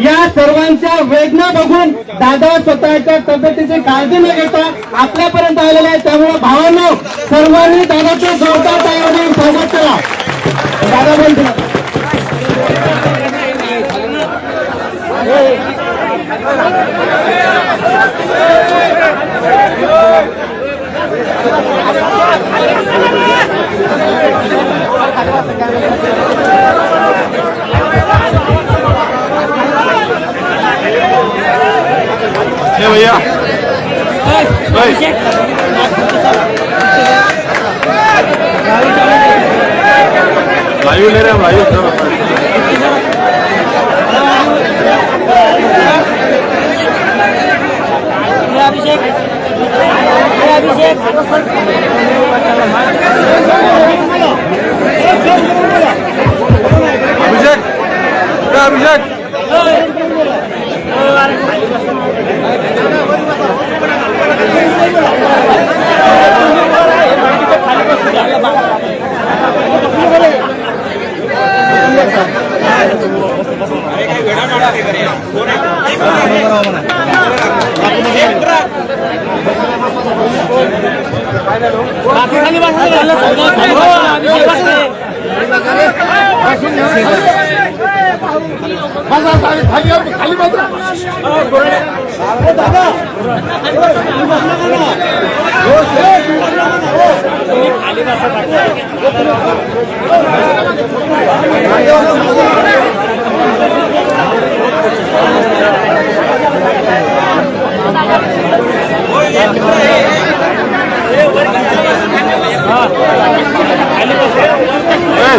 या सर्वांच्या वेदना बघून दादा स्वतःच्या तब्येतीची काळजी न घेता आपल्यापर्यंत आलेला आहे। त्यामुळे भावांनो, सर्वांनी दादाचं जोरदार टाळ्यांनी स्वागत करा। दादा बोलतो भैया वायु ले रहे हैं वायु अभिषेक अभिषेक अभिषेक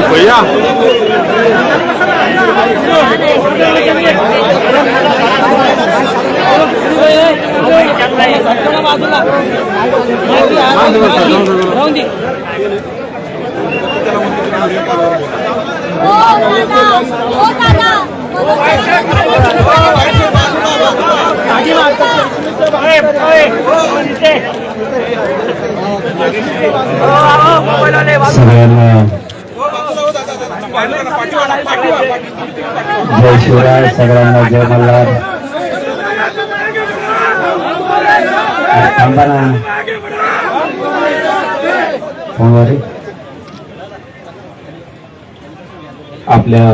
भैया जय शिवराय, सगळ्यांना जय मल्हार। थांबा ना फोनवर। आपल्या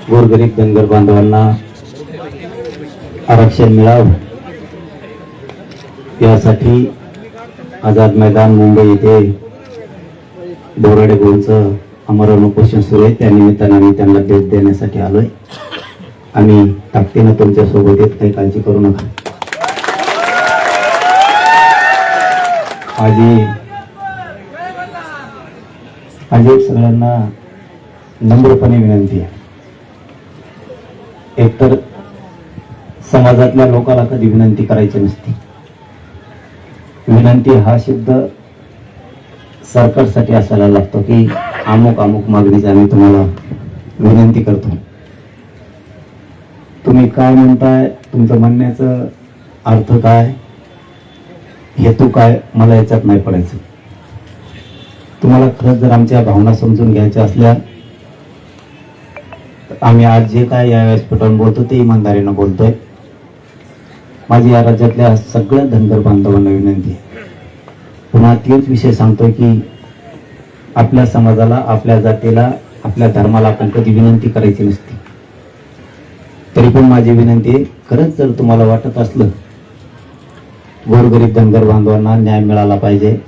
गोरगरीब धनगर बांधवांना आरक्षण मिळावं यासाठी आझाद मैदान मुंबई येथे बोराडे भाऊंचं आमरण उपोषण सुरू आहे। त्या निमित्तानं आम्ही त्यांना भेट देण्यासाठी आलोय। आम्ही ताकदीनं तुमच्या सोबत येत, काही काळजी करू नका। आज एक सगळ्यांना नम्रपणे विनंती आहे। एकतर समाजातल्या लोकांना कधी विनंती करायची नसते। विनंती हा शब्द सरकारसाठी असायला लागतो की अमुक अमुक मागणीची आम्ही तुम्हाला विनंती करतो। तुम्ही काय म्हणताय, तुमचं म्हणण्याचं अर्थ काय, हेतू काय, मला याच्यात नाही पडायचं। तुम्हाला खरंच जर आमच्या भावना समजून घ्यायच्या असल्या तर आम्ही आज जे काय या व्यासपीठावर बोलतो ते इमानदारीनं बोलतोय। माझी या राज्यातल्या सगळ्या धनगर बांधवांना विनंती आहे। पुन्हा तेच विषय सांगतोय की आपल्या समाजाला, आपल्या जातीला, आपल्या धर्माला आपण कधी विनंती करायची नसते। तरी पण माझी विनंती आहे, खरंच जर तुम्हाला वाटत असलं गोरगरीब धनगर बांधवांना न्याय मिळाला पाहिजे,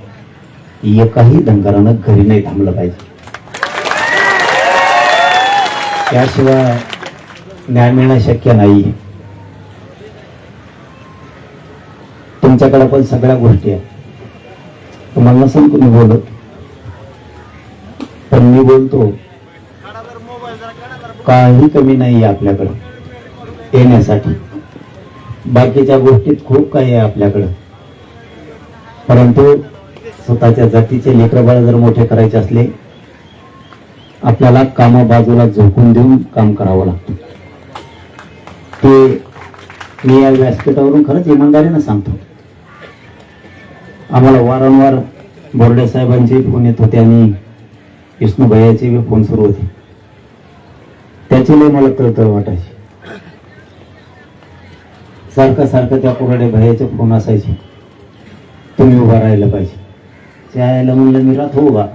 एकाही धनगरानं घरी नाही थांबलं पाहिजे, त्याशिवाय न्याय मिळणं शक्य नाही। तुमच्याकडे पण सगळ्या गोष्टी आहेत, तुम्हाला नसेल कोणी बोलत, पण मी बोलतो। काही कमी नाही आपल्याकडे येण्यासाठी, बाकीच्या गोष्टीत खूप काही आहे आपल्याकडे, परंतु स्वतःच्या जातीचे लेकरबाळ जर मोठे करायचे असले आपल्याला कामा बाजूला झोकून देऊन काम करावं लागतं। ते मी या व्यासपीठावरून खरंच इमानदारीनं सांगतो। आम्हाला वारंवार बोर्डे साहेबांचे फोन येत होते आणि विष्णू भैयाचे फोन सुरू होते। त्याची लय मला तळतळ वाटायची. सारखं सारखं त्या कोराडे भैयाचे फोन असायचे, तुम्ही उभा राहायला पाहिजे. त्याला म्हणलं मी राहतो उभा,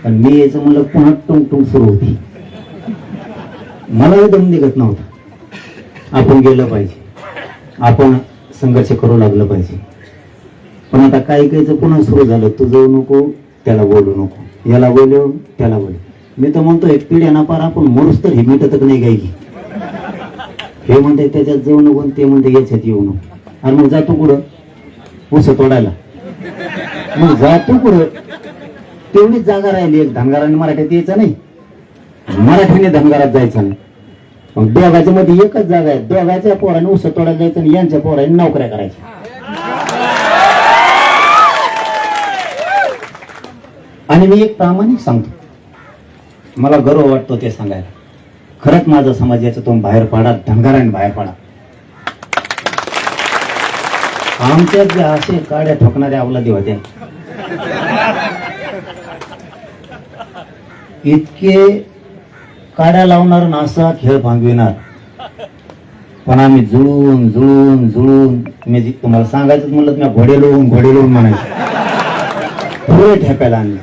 पण मी यायचं म्हणलं पुन्हा टुंग सुरू होती. मला दम निघत नव्हता. आपण गेलं पाहिजे, आपण संघर्ष करू लागलं पाहिजे. पण आता काही काहीच पुन्हा सुरू झालं, तू जाऊ नको, त्याला बोलू नको, याला बोलव त्याला बोलू. मी तर म्हणतो एक पिढ्याना पार आपण मरूस तर हे मिटत नाही काही की. हे म्हणते त्याच्यात जाऊ नको, ते म्हणते याच्यात येऊ नको. आणि मग जातो कुठं? ऊस तोडायला. मग जातो कुठं? तेवढीच जागा राहिली. एक धनगराने मराठीत यायचं नाही, मराठीने धनगरात जायचं नाही. मग दोघांच्या मध्ये एकच जागा आहे, दोघांच्या पोराने ऊस तोडायला जायचं आणि यांच्या पोराने नोकऱ्या करायच्या. आणि मी एक प्रामाणिक सांगतो, मला गर्व वाटतो ते सांगायला. खरंच माझा समाज याच्यातून बाहेर पडा, धनगराने बाहेर पडा. आमच्यात जे असे काड्या ठोकणाऱ्या अवलादी होत्या, इतके काड्या लावणार आणि असा खेळ भांगविणार, पण आम्ही जुळून जुळून जुळून, मी तुम्हाला सांगायचं म्हणलं मी घोडे लोळून म्हणायचं, पुरे ठेकायला आणले.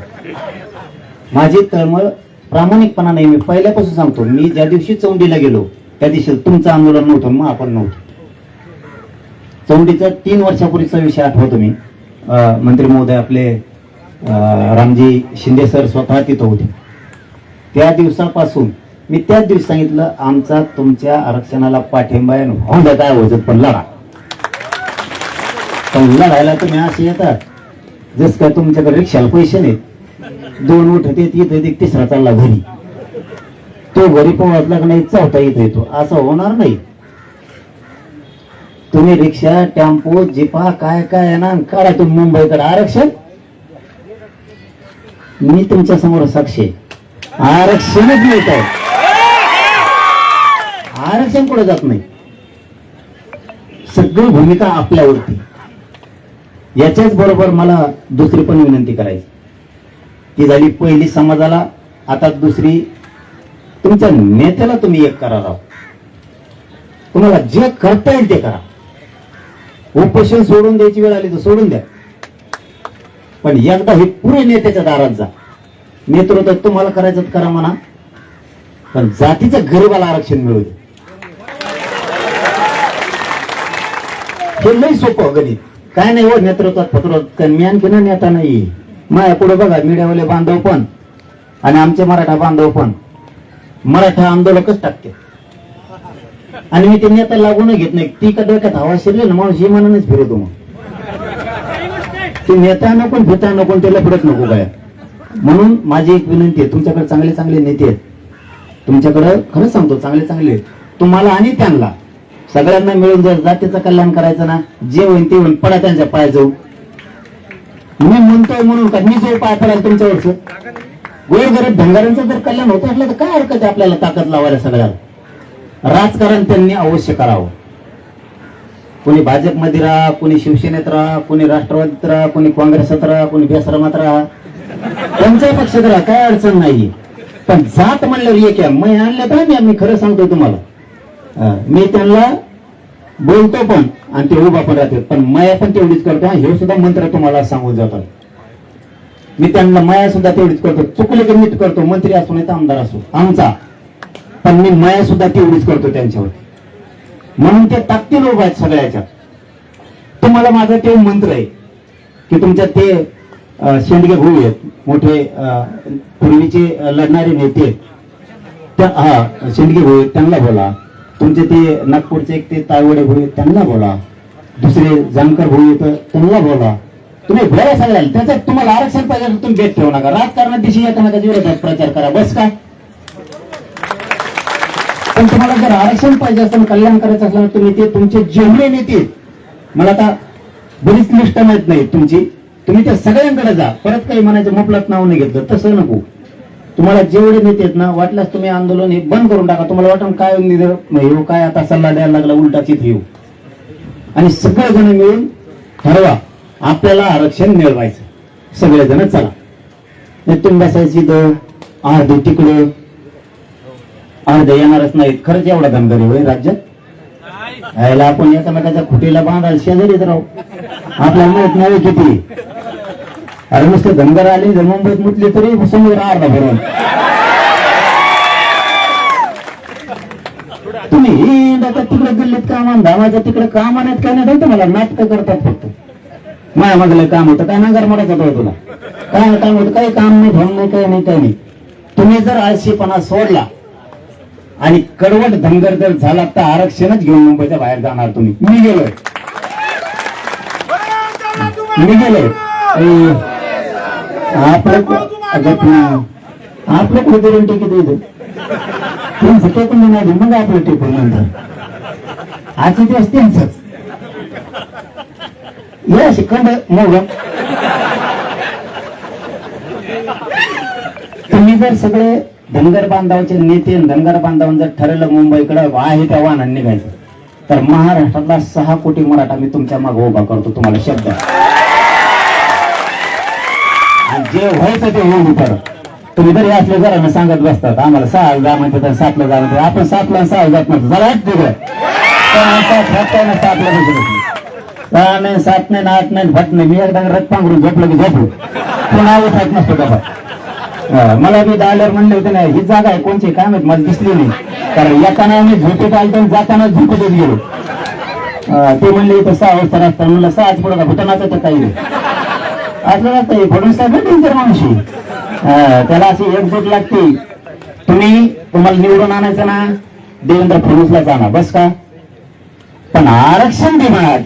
माझी तळमळ प्रामाणिकपणा नाही. मी पहिल्यापासून सांगतो, मी ज्या दिवशी चौंडीला गेलो त्या दिवशी तुमचं आंदोलन नव्हतं, मग आपण नव्हतो. चौंडीचा 3 वर्षापूर्वीचा विषय आठवतो मी. मंत्री महोदय आपले रामजी शिंदे सर स्वतः तिथं होते. त्या दिवसापासून मी त्याच दिवशी सांगितलं, आमचा तुमच्या आरक्षणाला पाठिंबा आहे, होऊन काय होत पण लढा. पण लढायला तुम्ही असे येतात जस काय तुमच्याकडे रिक्षाला पैसे नाहीत. 2 उठत येत, तिसरा चालला घरी, तो घरी पोहोचला की नाही, चौथा येतो. असं होणार नाही. तुम्ही रिक्षा, टेम्पो, जिपा काय काय आहे ना, काढा तुम्ही मुंबईकडे आरक्षण. मी तुमच्या समोर साक्षी आहे, आरक्षणच मिळत आहे. आरक्षण कुठे जात नाही. सगळी भूमिका आपल्यावरती. याच्याच बरोबर मला दुसरी पण विनंती करायची. ती झाली पहिली समाजाला, आता दुसरी तुमच्या नेत्याला तुम्ही एक करा. राव, तुम्हाला जे करता येईल ते करा. उपोषण सोडून द्यायची वेळ आली तर सोडून द्या, पण एकदा हे पुरे नेत्याच्या दारात जा. नेतृत्व तुम्हाला करायचं करा म्हणा, पण जातीचं गरीबाला आरक्षण मिळू दे. हे लई सोपं गणित. काय नाही हो नेतृत्वात पत्रत, मी आणखी ना नेता नाही. माझ्या पुढे बघा, मीडियावाले बांधव पण आणि आमचे मराठा बांधव पण मराठा आंदोलकच टाकते. आणि मी ते नेता लागून घेत नाही. ती डोक्यात हवा शिरली ना माणूस, ही मनानेच फिरवतो. मग ते नेता नको, भूता नको, त्याला फिरत नको काय. म्हणून माझी एक विनंती आहे, तुमच्याकडे चांगले चांगले नेते आहेत, तुमच्याकडे खरंच सांगतो चांगले चांगले, तुम्हाला आणि त्यांना सगळ्यांना मिळून जर जातीचं कल्याण करायचं ना, जे होईल ते होईल, पडा त्यांच्या पाय जाऊ. मी म्हणतोय म्हणून का मी जो पाय पडाल तुमच्यावरच, गोरगरीब धनगरांचं जर कल्याण होत असलं तर काय हरकत आहे आपल्याला ताकद लावायला सगळ्याला. राजकारण त्यांनी अवश्य करावं. कोणी भाजपमध्ये राहा, कोणी शिवसेनेत राहा, कोणी राष्ट्रवादीत राहा, कोणी काँग्रेसात राहा, कोणी बेसरमात राहा, त्यांच्या पक्षात राहा, काय अडचण नाही. पण जात म्हणल्यावर एक आहे. मी आणलं तर मी खरं सांगतो तुम्हाला, मी त्यांना बोलतो पण आणि ते उभा पण राहते, पण माया पण तेवढीच करतो. हे सुद्धा मंत्र तुम्हाला सांगून जातो. मी त्यांना माया सुद्धा तेवढीच करतो. चुकले की नीट करतो, मंत्री असो नाही तर आमदार असो आमचा, पण मी माया सुद्धा तेवढीच करतो त्यांच्यावर. म्हणून ते ताकदीने उभा आहेत सगळ्याच्या. तुम्हाला माझा ते मंत्र आहे की तुमच्यात ते शेंडगे भाऊ आहेत, मोठे पूर्वीचे लढणारे नेते, शेंडगे भाऊ आहेत, त्यांना बोला. तुमचे ते नागपूरचे एक ते तायवडे भाऊ आहेत, त्यांना बोला. दुसरे जानकर भाऊ आहेत, त्यांना बोला. तुम्ही बोला सगळ्याला. त्याच्यात तुम्हाला आरक्षण पाहिजे तुम्ही भेट ठेवू नका. राजकारणात दिशी एकामेका विरोधात प्रचार करा, बस काय. पण तुम्हाला जर आरक्षण पाहिजे असेल, कल्याण करायचं असलं, तुम्ही ते तुमचे जेवढे नेते, मला आता बरीच लिस्ट माहित नाही तुमची, तुम्ही त्या सगळ्यांकडे जा. परत काही म्हणायचं मोपलात नाव नाही घेतलं, तसं नको. तुम्हाला जेवढे नेते आहेत ना, वाटल्यास तुम्ही आंदोलन हे बंद करून टाका. तुम्हाला वाटून काय येऊ, काय आता सल्ला द्यायला लागला, उलटा चित येऊ. आणि सगळेजण मिळून ठरवा आपल्याला आरक्षण मिळवायचं. सगळेजण चला. तुम्ही बसायची तर तिकडं अर्ध येणारच नाहीत. खरंच एवढा धनगरी होईल राज्यात? यायला आपण एकामेकाच्या खुटीला बांधायला शेजारीच राहू. आपल्याला माहित नाही किती. अरे नुसते धनगर आले जर मुंबईत मुतले तरी समुद्र अर्धा भरून. तुम्ही हिंड आता तिकडे गल्लीत कामान धामाचं तिकडे काम आणत काय नाही तुम्हाला नाटकं करतात फक्त. माया मागलं काम होतं काय नागर मारायचं होतं तुला काय काम होतं काही काम नाही ठेवून नाही काही नाही काही नाही. तुम्ही जर आळशीपणा सोडला आणि कडवट धनगर जर झाला तर आरक्षणच घेऊन मुंबईच्या बाहेर जाणार तुम्ही. मी गेलोय आपलं कुठे गॅरंटी किती येतं त्यांचं टेकून नाही मग आपलं टेकून नंतर आजचे दिवस त्यांचंच या शिकंड मग तुम्ही जर सगळे धनगर बांधवाचे नेते धनगर बांधवांनी जर ठरवलं मुंबईकडे आहे त्या वाहनांनी निघायचं तर महाराष्ट्रातला 6 कोटी मराठा मी तुमच्या मागे उभा करतो. तुम्हाला शब्द जे व्हायचं ते होऊ कर. तुम्ही जरी असले जरा सांगत बसतात आम्हाला 6 जा म्हणतात 7ला जा म्हणतात. आपण 7ला 6 जात नसतो जरा तिकडे 7ला नाही 7 नाही 8 नाही भट नाही. मी एकदा रथ पांघरून झोपलं की झोपलो पुन्हा उठायच नसतो का. मला मी डायलर म्हणले होते नाही ही जागा आहे कोणची काय माहित मला दिसली नाही कारण येताना मी झोपेत आलो जाताना झोपेतच गेलो. ते म्हणले इथं 6 वाजता रस्ता म्हणलं 6च पुढे का भूतानाचं तर काही नाही असं नसतं. फडणवीस साहेब डेंजर माणूशी त्याला अशी एकजूट लागते. तुम्हाला निवडून आणायचं ना देवेंद्र फडणवीसला जाणार बस का पण आरक्षण दे म्हणा.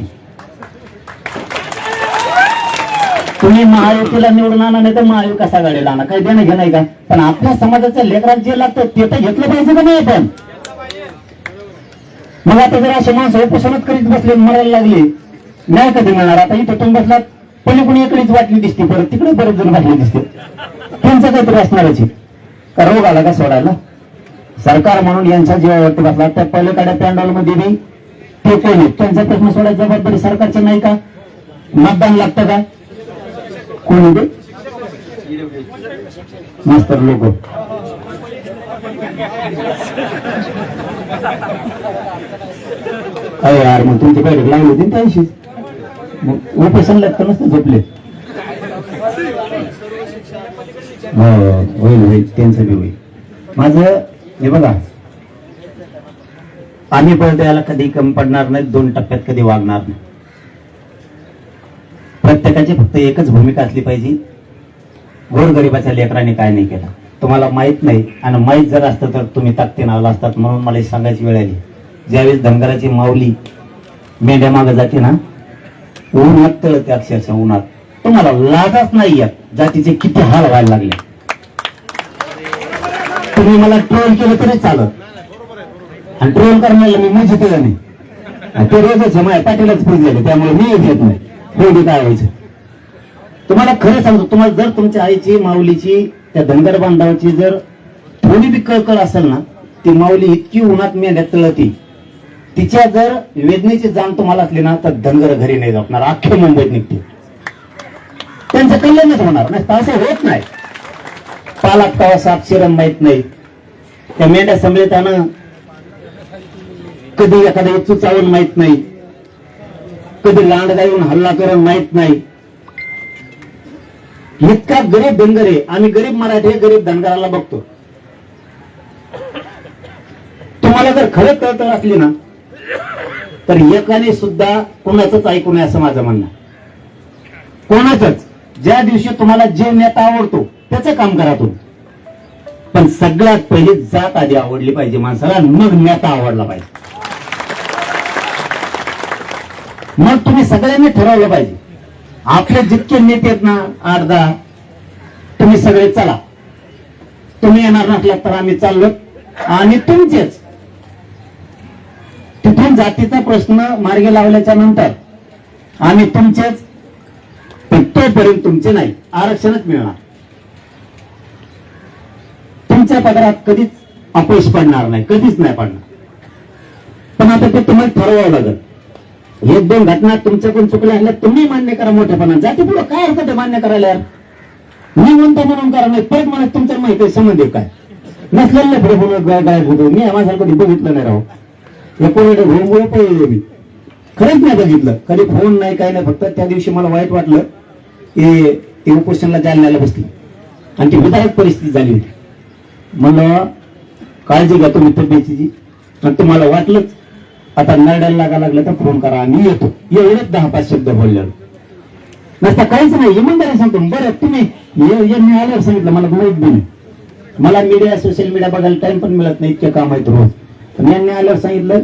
तुम्ही महायुतीला निवडून आणा नाही तर महाविकास आघाडीला आणा काही देणं घेणं का पण आपल्या समाजाच्या लेकरात जे लागतं ते तर घेतलं पाहिजे का नाही आपण. मग आता जर असे माणसं उपोषणात करीत बसले मरायला लागले नाही कधी मिळणार. आता इथं तुम्ही बसलात कोणी एकडीच वाटली दिसते परत तिकडे बरेच जण वाटले दिसते त्यांचं काहीतरी असणारच का रोग आला का सोडायला. सरकार म्हणून यांच्या जीवावरती बसला त्या पलीकडे पॅन्डॉल मध्ये बी ते कोण आहेत त्यांचा प्रश्न सोडायची जबाबदारी सरकारची नाही का. मतदान लागतं का कोणी दे मास्तर लोक अरे यार मग तुमची बैठक लागली होती त्याशी मग उपोषण लागतं नसतं झोपले. होईल होईल त्यांचं बी होईल. माझं हे बघा आम्ही पण त्याला कधी कमी पडणार नाही 2 टप्प्यात कधी वागणार नाही. प्रत्येकाची फक्त एकच भूमिका असली पाहिजे गोरगरिबाच्या लेकरांनी काय नाही केलं तुम्हाला माहित नाही आणि माहित जर असतं तर तुम्ही ताकदीने आला असतात. म्हणून मला सांगायची वेळ आली ज्यावेळेस धनगराची माऊली मेंढ्या मागे जाते ना उन्हात तळते अक्षरशः उन्हात तुम्हाला लाजच नाही येत जातीचे किती हाल व्हायला लागले. तुम्ही मला ट्रोल केलं तरी चालत आणि ट्रोल करण्याला मी मजा केलं नाही ते रोजच माझ्या पाठीलाच फ्रीज झाले त्यामुळे मी येत नाही. थोडी काय व्हायचं तुम्हाला खरं सांगतो. तुम्हाला जर तुमच्या आईची माऊलीची त्या धनगर बांधवाची जर थोडी बी कळकळ असेल ना ती माऊली इतकी उन्हात मेंढ्यात तळती तिच्या जर वेदनेची जाण तुम्हाला असली ना तर धनगर घरी नाही जाणार अख्ख्या मुंबईत निघते. त्यांचं कल्याणच होणार नाही असं होत नाही. पालात कावा साप शिरम माहित नाही त्या मेंढ्या समजताना कधी एखादा इच्छू चावून माहित नाही कधी लांडगा येऊन हल्ला करून माहित नाही. इतका गरीब धनगर आहे. आम्ही गरीब मराठी गरीब धनगराला बघतो. तुम्हाला जर खरं कळतं असली ना तर एकाने सुद्धा कोणाचंच ऐकू नये असं माझं म्हणणं. कोणाचंच ज्या दिवशी तुम्हाला जे नेता आवडतो त्याचं काम करा तुम्ही पण सगळ्यात पहिली जात आधी आवडली पाहिजे माणसाला मग नेता आवडला पाहिजे. मग तुम्ही सगळ्यांनी ठरवलं पाहिजे आपले जितके नेते आहेत ना 8-10 तुम्ही सगळे चला. तुम्ही येणार नसलात तर आम्ही चाललो आणि तुमचेच तिथून जातीचा प्रश्न मार्गी लावल्याच्या नंतर आम्ही तुमचेच पण तोपर्यंत तुमचे नाही आरक्षणच मिळणार. तुमच्या पदरात कधीच अपयश पडणार नाही कधीच नाही पडणार. पण आता ते तुम्हाला ठरवावं लागेल. 1-2 घटना तुमच्याकडून चुकल्या असल्या तुम्ही मान्य करा मोठेपणा जाती पुढे काय अर्थ ते मान्य करायला यार. मी म्हणतो म्हणून करा नाही परत मला तुमच्या माहिती संबंध काय नसलेलं पुढे पुढे गायब होतो. मी माझ्यासारखं कधी बघितलं नाही राहू. एकोणीकडे होममुळे पळलो मी, खरंच नाही बघितलं. कधी फोन नाही काय नाही. फक्त त्या दिवशी मला वाईट वाटलं की ते उपोषणाला जालन्याला बसली आणि ती विधायक परिस्थिती झाली होती. म्हणलं काळजी घ्या तुम्ही तब्येतीची, आणि तुम्हाला वाटलंच आता नरड्याला लागा लागलं तर फोन करा, मी येतो. एवढंच 10-5 शब्द बोललेलो नसता काहीच नाही. इमानदारी सांगतो. बरं तुम्ही यांनी आल्यावर सांगितलं मला माहित नाही. मला मीडिया सोशल मीडिया बघायला टाइम पण मिळत नाही, इतके काम आहेत रोज. पण यांनी आल्यावर सांगितलं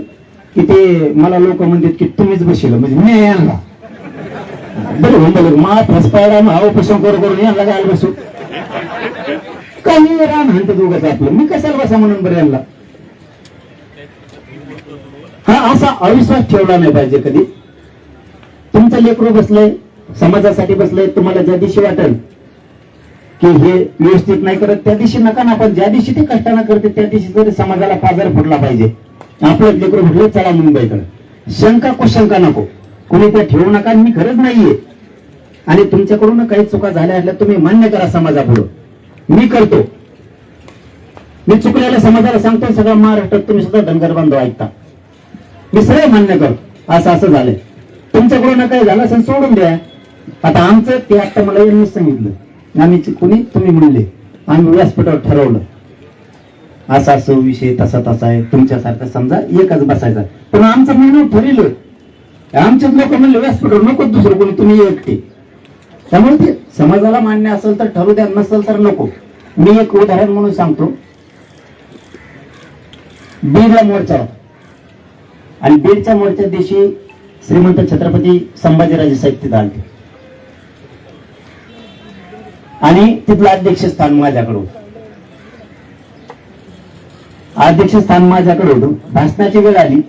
की ते मला लोक म्हणतात की तुम्हीच बसले म्हणजे मी यांना बरं म्हणलं मा फसपायला उपोषण करून यांना काय बसू काही रान म्हणतो दोघंच आपलं, मी कशाला बसा म्हणून बरं यांना. हा असा अविश्वास ठेवला नाही पाहिजे कधी. तुमचं लेकरू बसलंय, समाजासाठी बसलंय, तुम्हाला ज्या दिवशी वाटेल की हे व्यवस्थित नाही करत त्या दिवशी नका ना, पण ज्या दिवशी ते कष्टानं करते त्या दिवशी तरी समाजाला पाजार फुटला पाहिजे. आपलं लेकरू म्हटलं चला मुंबईकडे, शंका कुशंका नको, कुणी त्या ठेवू नका. मी खरंच नाहीये आणि तुमच्याकडून काही चुका झाल्या असल्या तुम्ही मान्य करा समाजापुढं. मी करतो, मी चुकलेल्या समाजाला सांगतो. सगळं महाराष्ट्रात तुम्ही सुद्धा धनगर बांधव ऐकता, मी सगळं मान्य करतो. असं झालंय, तुमच्याकडून काही झालं असेल सोडून द्या. आता आमचं ते आता मला यांनी सांगितलं, आम्ही कुणी तुम्ही म्हणले आम्ही व्यासपीठावर ठरवलं असं विषय तसा आहे. तुमच्यासारखं समजा एकच बसायचा, पण आमचं मेनू ठरलं. आमचेच लोक म्हणले व्यासपीठावर नको दुसरं कोणी, तुम्ही एकटे. त्यामुळे ते समाजाला मान्य असेल तर ठरू द्या, नसेल तर नको. मी एक उदाहरण म्हणून सांगतो. बीडला मोर्चा होता आणि बीडच्या मोर्चा दिवशी श्रीमंत छत्रपती संभाजीराजे साहेब तिथं आले आणि तिथलं अध्यक्षस्थान माझ्याकडे होतं. अध्यक्षस्थान माझ्याकडे होतं. भाषणाची वेळ आली,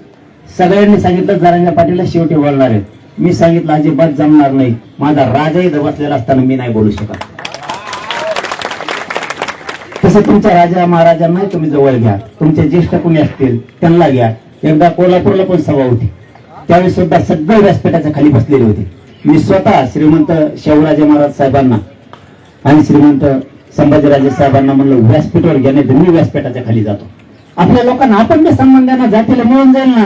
सगळ्यांनी सांगितलं जरांगे पाटीलला शेवटी बोलणार आहे. मी सांगितलं अजिबात जमणार नाही, माझा राजाही बसलेला असताना मी नाही बोलू शकत. तसं तुमच्या राजा महाराजांना तुम्ही जवळ घ्या, तुमचे ज्येष्ठ कोणी असतील त्यांना घ्या. एकदा कोल्हापूरला पण सभा होती, त्यावेळी सुद्धा सगळे व्यासपीठाच्या खाली बसलेले होते. मी स्वतः श्रीमंत शिवराजे महाराज साहेबांना आणि श्रीमंत संभाजीराजे साहेबांना म्हणलं व्यासपीठावर घ्या, नाही तर मी व्यासपीठाच्या खाली जातो. आपल्या लोकांना आपण ते सन्मान द्या ना, जातीला मिळून जाईल ना.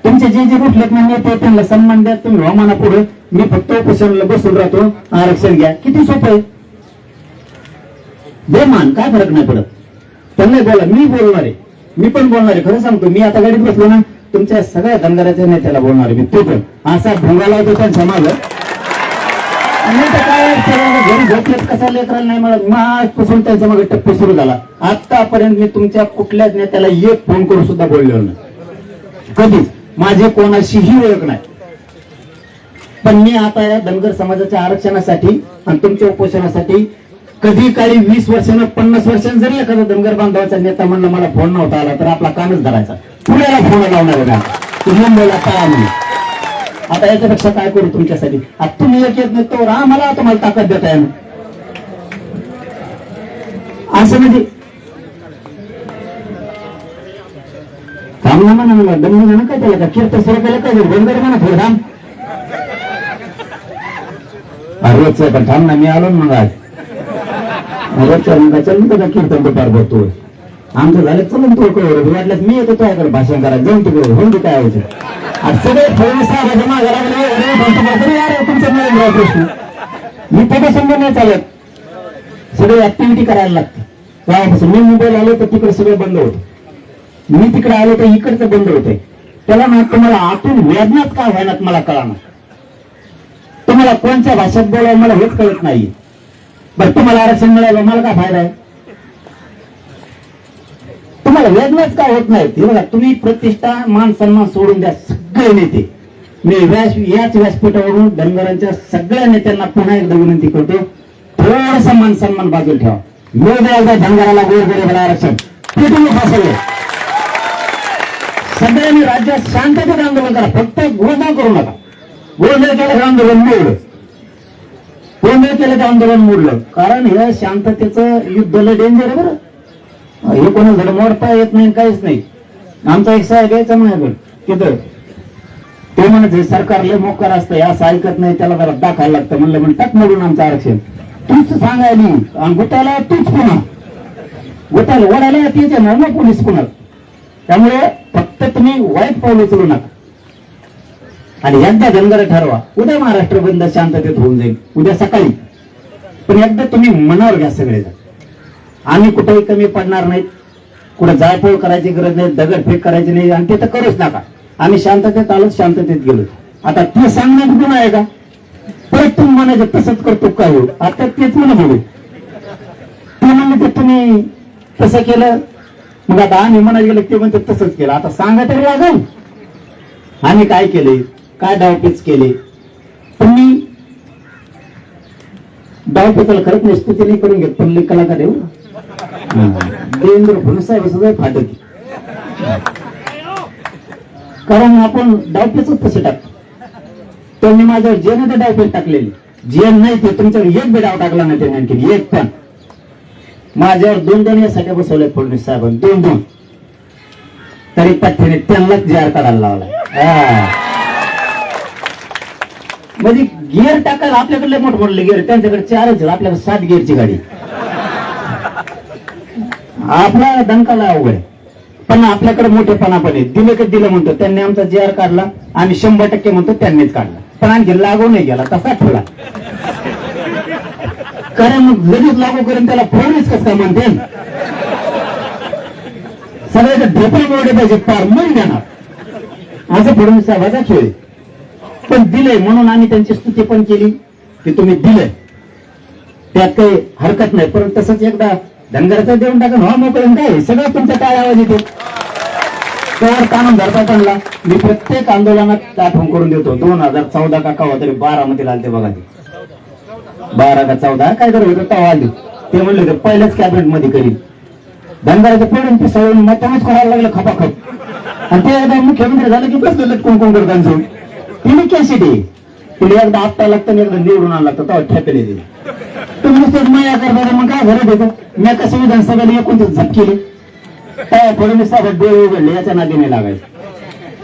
तुमचे जे जे रुठलेत ना नेते त्यांना सन्मान द्या. तुम्ही हवामाना पुढे, मी फक्त उपोषणाला बसून राहतो, आरक्षण घ्या. किती सोपं आहे. बेमान काय फरक नाही पडत. त्यांना बोला, मी बोलणार आहे, मी पण बोलणार आहे. खरं सांगतो, मी आता गाडीत बसलो ना तुमच्या सगळ्या धनगराच्या नेत्याला बोलणार आहे मी. तो पण असा भोंगाला होतो त्यांच्या मागं. काय घरी झोपलेत कसा लेकराला नाही मला आजपासून त्यांच्या मागे टप्पू सुरू झाला. आतापर्यंत मी तुमच्या कुठल्याच नेत्याला एक फोन करून सुद्धा बोललेलो नाही कधीच. माझे कोणाशीही ओळख नाही. पण मी आता या धनगर समाजाच्या आरक्षणासाठी आणि तुमच्या उपोषणासाठी कधी काळी 20 वर्षानं 50 वर्षांनी जरी एखादा धनगर बांधवाचा नेता म्हणलं मला फोन नव्हता आला तर आपला कानच धरायचा. पुण्याला फोन लावणार का तुम्ही मुंबईला काय म्हणून. आता याच्यापेक्षा काय करू तुमच्यासाठी. आता तुम्ही एक येत नाही तो आम्हाला तुम्हाला ताकद देता येईल असं म्हणजे थांब ना म्हणा दंड म्हणा काय त्याला का कीर्त सुरू केलं काय धनगर म्हणा थोडं थांब. रोजचं पण थांब ना, मी आलो ना मग आज रोजच्या मग चल त्याचा कीर्तन दुपार बघतोय आमचं झालं. चलून तो वाटल्यास मी येतो तुझ्याकडे भाषण करायला, जाऊन तिकडे होऊन काय व्हायचं. सगळे प्रश्न मी त्याच्यासमोर नाही चालत. सगळे ऍक्टिव्हिटी करायला लागते. तेव्हापासून मी मुंबईला आलो तर तिकडे सगळं बंद होतं, मी तिकडे आलो तर इकडचं बंद होतंय. त्याला ना तुम्हाला आतून वेदनाच का व्हायनात मला कळणार. तुम्हाला कोणत्या भाषेत बोलावं मला हेच कळत नाहीये. बरं तुम्हाला आरक्षण मिळालं मला काय फायदा आहे. तुम्हाला वेदनाच का होत नाही. हे बघा तुम्ही प्रतिष्ठा मान सन्मान सोडून द्या सगळे नेते. मी याच व्यासपीठावरून धनगरांच्या सगळ्या नेत्यांना पुन्हा एकदा विनंती करतो, थोडासा मान सन्मान बाजूला ठेवा. मिळू द्या एकदा धनगराला गोरगरिबाला आरक्षण. ते तुम्ही फसवले. सगळ्यांनी राज्यात शांततेत आंदोलन करा, फक्त गोंधळ करू नका. गोंधळ केलं तर आंदोलन मोडलं, गोंधळ केलं तर आंदोलन मोडलं. कारण हे शांततेचं युद्ध लय डेंजर आहे बरं. हे कोणाला मोडता येत नाही काहीच नाही. आमचा एक साहेब यायचा माझ्याकडे तिथं, ते म्हणत सरकार लय मोकार असतं, असं ऐकत नाही, त्याला जरा दाखायला लागतं. म्हणलं टाक मोडून आमचं आरक्षण. तूच सांगायली आणि गुटाला तूच पुन्हा ओढायला तिथे ना पोलीस कुणाला. त्यामुळे फक्त तुम्ही वाईट पाऊल उचलू नका. आणि एकदा धनगर ठरवा, उद्या महाराष्ट्र बंद शांततेत होऊन जाईल, उद्या सकाळी. पण एकदा तुम्ही मनावर घ्या सगळेजण. आम्ही कुठेही कमी पडणार नाहीत, कुठे जाळपोळ करायची गरज नाही, दगडफेक करायची नाही, आणि ते तर करूच नका. आम्ही शांततेत आलो, शांततेत गेलो. आता ते सांगण्यात गुण आहे का? परत तुम्ही म्हणायचं तसंच करतो काय हो, आता तेच म्हणत होते ते म्हणले ते तुम्ही तसं केलं. मग आता आम्ही म्हणायला गेलं ते म्हणते तसंच केलं. आता सांगा तरी लागेल आम्ही काय केले, काय डावपेच केले. तुम्ही डावपेचाला खरंच नाही स्तुती करून घेत, पण लई कलाकार येऊ देवेंद्र फडणसाहेब सुद्धा फाटत. कारण आपण डावपेच तसे टाकतो. त्यांनी माझ्यावर जे नाही ते डावपेच टाकलेले, जे नाही ते तुमच्यावर एक बी डाव टाकला नाही त्यांनी, आणखी एक पण. माझ्यावर 2 यासाठी बसवले फडणवीस साहेबांनी, 2 तरी पठ्ठ्याने त्यांनाच जार काढायला लावला. म्हणजे गिअर टाकायला आपल्याकडे मोठमोठले गिअर, त्यांच्याकडे 4च, आपल्याकडे 7 गिअरची गाडी. आपला दणकाला अवघड, पण आपल्याकडे मोठेपणा पण आहे. दिलं का दिलं म्हणतो, त्यांनी आमचा जार काढला, आम्ही 100% म्हणतो त्यांनीच काढला, पण आणखी लागू नाही गेला, तसा ठेवला. कारण लगेच लागू करून त्याला फडणवीस कसं काय म्हणते, सगळ्याचा ढोपा मोडे पाहिजे, पार मन देणार असं फडणवीस साहेबाचा खेळ. पण दिलंय म्हणून आम्ही त्यांची स्तुती पण केली की तुम्ही दिलंय, त्यात काही हरकत नाही. परंतु तसंच एकदा धनगराचा देऊन टाका व्हा मोकळून, काय सगळं तुमचा काय आवाज येतो त्यावर कानून धरता त्यांना. मी प्रत्येक आंदोलनात आठवण करून देतो. 2014 का कवा तरी 12 मध्ये आलते बघा, ते 12 का 14 काय तर होतं तेव्हा आले. ते म्हणले होते पहिल्याच कॅबिनेट मध्ये करीन. धनगराचं पडून ते सगळं मतच करायला लागलं खपाखप. आणि ते एकदा मुख्यमंत्री झालं की बस कोण कोण करताना तिने कॅसिटी तिने एकदा आपटा लागतं, एकदा निवडून आणला लागतं, तेव्हा ठेपेले दिले. तुम्ही नुसतं मया करता, मग काय घरात येतं. मी कसं विधानसभेला एकूण झप केली, काय फडणवीस साहेब डोळे उघडले, याच्या नादी नाही लागायचं.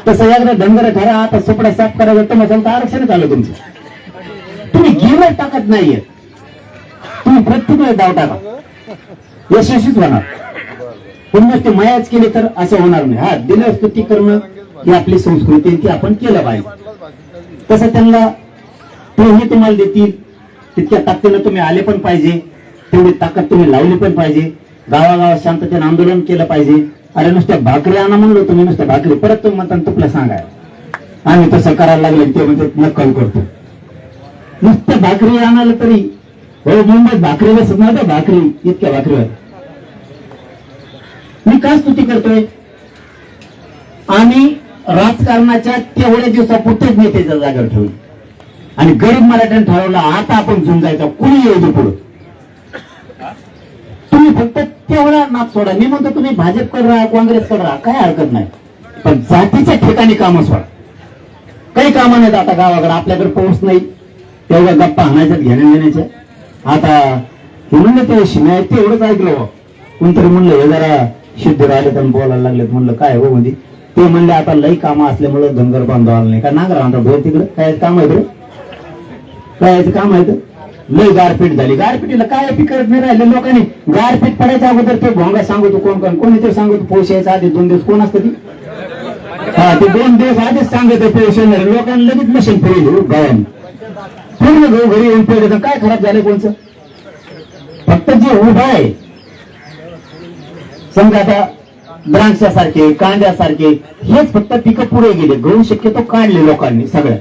तसं एकदा धनगर ठरा, आता सुपडा साफ करायचं तर मग आरक्षणच आलं तुमचं. तुम्ही गेलं टाकत नाहीये, तुम्ही प्रत्येक वेळेस डाव टाका, यशस्वीच होणार. पुन्हा ती मयाच केली तर असं होणार नाही. हा, दिलं स्तुती करणं ही आपली संस्कृती, ती आपण केलं पाहिजे. तसं त्यांना तेही तुम्हाला देतील, तितक्या ताकदीनं तुम्ही आले पण पाहिजे, तेवढी ताकद तुम्ही लावली पण पाहिजे. गावागावात शांततेनं आंदोलन केलं पाहिजे. अरे नुसत्या भाकरी आणा म्हणलो तुम्ही, नुसत्या भाकरी परत तुम्ही म्हणता तुपला सांगाय, आम्ही तसं करायला लागले ते म्हणते नक्कल करतो. नुसत्या भाकरी आणायला तरी हो, मुंबईत भाकरी बसत नव्हत्या, भाकरी इतक्या भाकरीवर. मी काय स्तुती करतोय, आम्ही राजकारणाच्या तेवढ्या दिवसापुरतेच नेत्याच्या जागेवर ठेवली आणि गरीब मराठ्यांनी ठरवलं आता आपण झुंजायचं, कुणी येऊ दे पुढं. तुम्ही फक्त तेवढा नाप सोडा. मी म्हणतो तुम्ही भाजप कर राहा, काँग्रेस कर राहा, काय हरकत नाही, पण जातीच्या ठिकाणी कामं सोडा. काही कामं नाहीत आता गावाकडे, आपल्याकडे पाऊस नाही, तेवढ्या गप्पा आणायच्यात घेण्या देण्याच्या. आता हे म्हणलं ते शिवाय तेवढंच ऐकलं, कोणतरी म्हणलं हे जरा सिद्ध राहिले तर बोलायला लागलेत. म्हणलं काय हो म्हणजे, ते म्हणले आता लई कामं असल्यामुळे धनगर बांधव आलं नाही का, नागरा आणता बोल तिकडे काय काम आहे, काय काम आहे. लई गारपीट झाली, गारपीटीला काय करत नाही राहिले लोकांनी. गारपीट पडायच्या अगोदर ते भोंगा सांगतो, कोण कोणीतरी सांगतो पोष यायचा आधी 2 दिवस. कोण असतं ती, हा ते 2 दिवस आधीच सांगत पोष येणार. लोकांनी लगेच मशीन फिरली गावाने, पूर्ण घरी येऊन पडलं. काय खराब झालं कोणचं, फक्त जे उभं आहे समजा आता द्राक्षासारखे, कांद्यासारखे, हेच फक्त पिकं पुढे गेले. गहू शक्यतो काढले लोकांनी सगळ्या.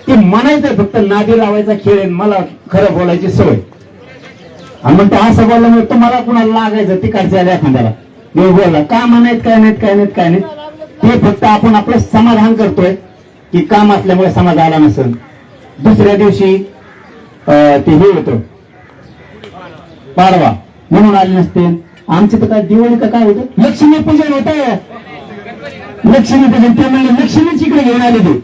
ते म्हणायचं फक्त नादी लावायचा खेळ आहे, मला खरं बोलायची सवय. आणि म्हणतो असं बोलल्यामुळे तुम्हाला कुणाला लागायचं तिकडच्या एखाद्याला मी बोलला का म्हणायत, काय नाहीत काय नाहीत काय नाहीत. ते फक्त आपण आपलं समाधान करतोय की काम असल्यामुळे समाज आला नसेल. दुसऱ्या दिवशी ते हे होतं पाडवा म्हणून आले नसते. आमचं तर काय दिवाळी का काय होतं, लक्ष्मी पूजन होतं. लक्ष्मी पूजन ते म्हणले लक्ष्मीच इकडे घेऊन आले. ते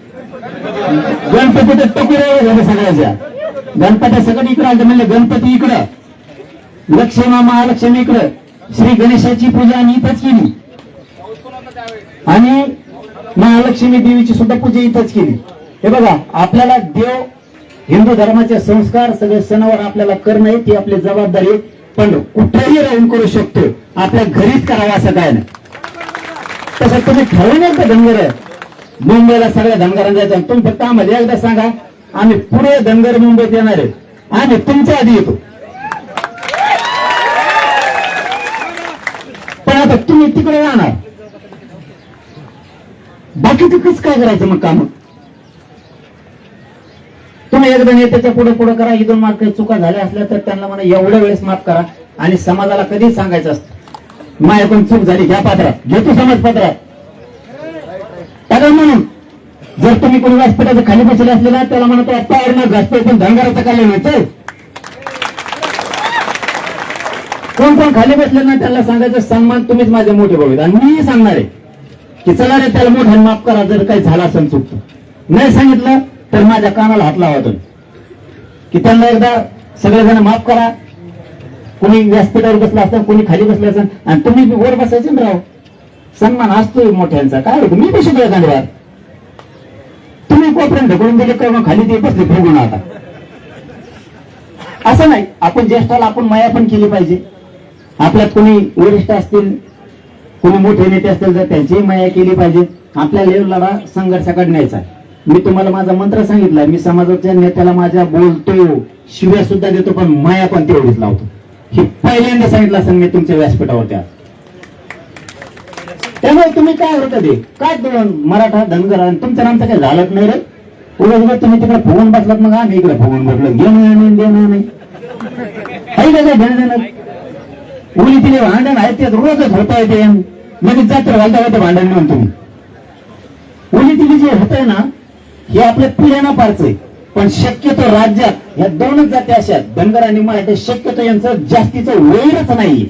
गणपती तर टकुऱ्या झाले सगळ्याच्या. गणपती सगळं इकडं आलं, म्हणले गणपती इकडं, लक्ष्मी महालक्ष्मी इकडं. श्री गणेशाची पूजा आम्ही इथंच केली आणि महालक्ष्मी देवीची सुद्धा पूजा इथंच केली. हे बघा, आपल्याला देव हिंदू धर्माचे संस्कार सगळे सणावर आपल्याला करणं आहे, ती आपली जबाबदारी आहे. पण कुठेही राहून करू शकतो, आपल्या घरीच करावं असं काय नाही. तसं तुम्ही ठरवून एकदा धनगर मुंबईला सगळ्या धनगरांना जायचं, तुम्ही फक्त आम्हाला एकदा सांगा, आम्ही पुढे धनगर मुंबईत येणार आहे, आम्ही तुमच्या आधी येतो. पण आता तुम्ही तिकडे जाणार, बाकी तिकडेच काय करायचं मग काम? तुम्ही एकदा नेत्याच्या पुढे पुढे करा, इथून मार्ग काही चुका झाल्या असल्या तर त्यांना म्हणा एवढ्या वेळेस माफ करा, आणि समाजाला कधीच सांगायचं असतं माझ्याकडून चूक झाली, घ्या पात्रात, घेतो समाज पात्रात. कारण म्हणून जर तुम्ही कोणी व्यासपीठाच्या खाली बसले असलेला त्याला म्हणतो आत्ता घासतोय, पण धनगराचं काय मिळतंय? कोण कोण खाली बसले ना त्याला सांगायचं सन्मान तुम्हीच माझे मोठे भाऊ आहेत, आणि मी सांगणार आहे की चला रे त्याला मोठ्याने माफ करा जर काही झाला असेल चुकतो. नाही सांगितलं तर माझ्या कानाला हात लावा तुम्ही की त्यांना एकदा सगळेजण माफ करा. कोणी व्यासपीठावर बसला असता, कोणी खाली बसले असेल, आणि तुम्ही वर बसायचे ना राव. सन्मान असतोय मोठ्यांचा, काय होतं मी बसू द्या गांधीवार, तुम्ही कोपऱ्यात ढकलून दिले का मग खाली ते बसले फुगून. आता असं नाही, आपण ज्येष्ठाला आपण माया पण केली पाहिजे. आपल्यात कोणी वरिष्ठ असतील, कोणी मोठे नेते असतील तर त्यांचीही माया केली पाहिजे. आपल्याला लढा संघर्षाकडे न्यायचा. मी तुम्हाला माझा मंत्र सांगितलाय, मी समाजाच्या नेत्याला माझ्या बोलतो, शिव्या सुद्धा देतो, पण माया पण तेवढीच लावतो. हे पहिल्यांदा सांगितलं असं मी तुमच्या व्यासपीठावर. त्यामुळे तुम्ही काय होतं ते काय मराठा धनगर आणि तुमच्या नामचं काही झालंच नाही रे. उलट तुम्ही तिकडे फुगून बसलात, मग आम्ही इकडे फुगून बसलो. घेणं देणं नाही, काही काय घेणं देणं. उली तिने भांडण आहे ते रोजच होत आहे, ते लगेच जात्र घालता होते भांडण म्हणून. तुम्ही उली तिने जे होत आहे ना हे आपल्या पिढ्यांना पारच आहे, पण शक्यतो राज्यात ह्या दोनच जाती अशा धनगर आणि मराठी, शक्यतो यांचं जास्तीचं वैरच नाहीये.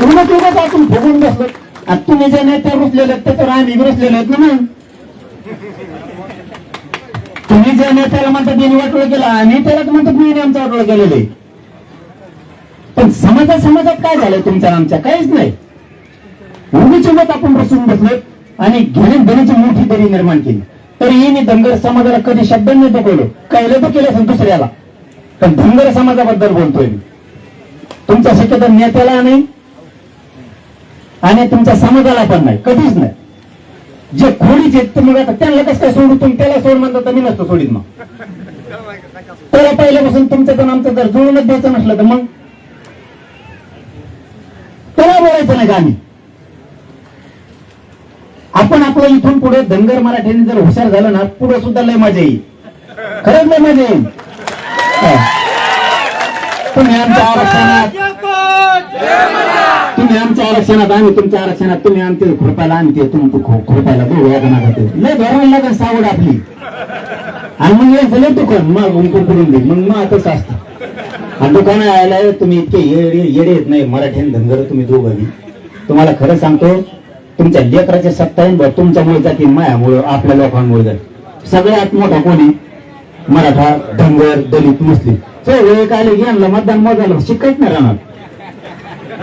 उलट आपण फुगून बसलो, आणि तुम्ही जे नेत्या रुसलेले त्याच्यावर आम्ही रुसलेले आहेत ना. तुम्ही ज्या नेत्याला म्हणतात त्यांनी वाटोळ केला, आणि त्याला म्हणतात मी आमचं वाटोळ केलेलं आहे. पण समाजात काय झालंय तुमच्या आमच्या? काहीच नाही. उगीच आपण बसून बसलो आणि घेण्यात देण्याची मोठी दरी निर्माण केली. तरीही मी धनगर समाजाला कधी शब्द नाही दाखवलो, काही तो केलं असेल दुसऱ्याला, पण धनगर समाजाबद्दल बोलतोय मी. तुमच्या शक्यतो नेत्याला नाही आणि तुमच्या समाजाला पण नाही, कधीच नाही. जे खोडीचे आहेत मग आता त्यांना कसं काय सोडू? तुम्ही त्याला सोड म्हणता तर मी नसतो सोडीत. मग त्याला पहिल्यापासून तुमचं तर आमचं जर जुळूनच द्यायचं नसलं तर मग त्याला बोलायचं नाही का आम्ही? आपण आपलं इथून पुढे धनगर मराठ्यांनी जर हुशार झालं ना, पुढे सुद्धा लय मजा येईल, खरंच लय मजा येईल. तुम्ही आमच्या आरक्षणात, आम्ही तुमच्या आरक्षणात, तुम्ही आमचे खुरपायला, आम्ही ते तुमचं खुरपायला लय धरायला लागेल सावड आपली. आणि मग यायचं लय दुकान मग उंकून करून देईल. मग तसं असतं. आणि दुकानं यायला तुम्ही इतके येडे येत नाही मराठी आणि धनगर तुम्ही दोघं. तुम्हाला खरं सांगतो, तुमच्या लेकराच्या सत्ता आहे, तुमच्यामुळे जातील, मायामुळे, आपल्या लोकांमुळे जातील. सगळ्यात मोठा कोणी? मराठा, धनगर, दलित, मुस्लिम. वेळ काय घ्यायला मतदान मोजायला शिकायच नाही राहणार.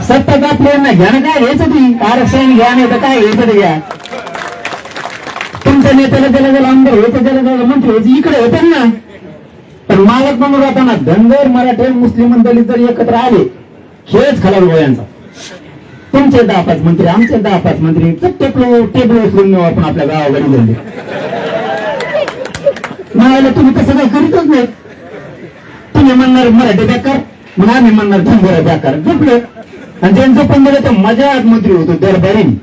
सत्ताच आपल्याला घ्या ना, काय घ्यायचं ती आरक्षण घ्या, नाही तर काय घ्यायचं ते घ्या. तुमच्या नेत्याला त्याला आमदार व्हायचं, त्याला मंत्री व्हायचं, इकडे होते ना. पण मालक म्हणून राहताना धनगर, मराठी, मुस्लिम, दलित जर एकत्र आले, खेळच खराब गोळ्यांचा. तुमचे 10-5 मंत्री, आमचे 10-5 मंत्री, टेबल उचलून नेऊ आपण आपल्या गावाकडे धंदे. मला तुम्ही तसं काही करीतच नाही. तुम्ही म्हणणार मराठी बेकार, मग आम्ही म्हणणार धनगर बेकार, झोपले. आणि ज्यांचं पण दिलं तर मजाच मंत्री होतो दरबारीने.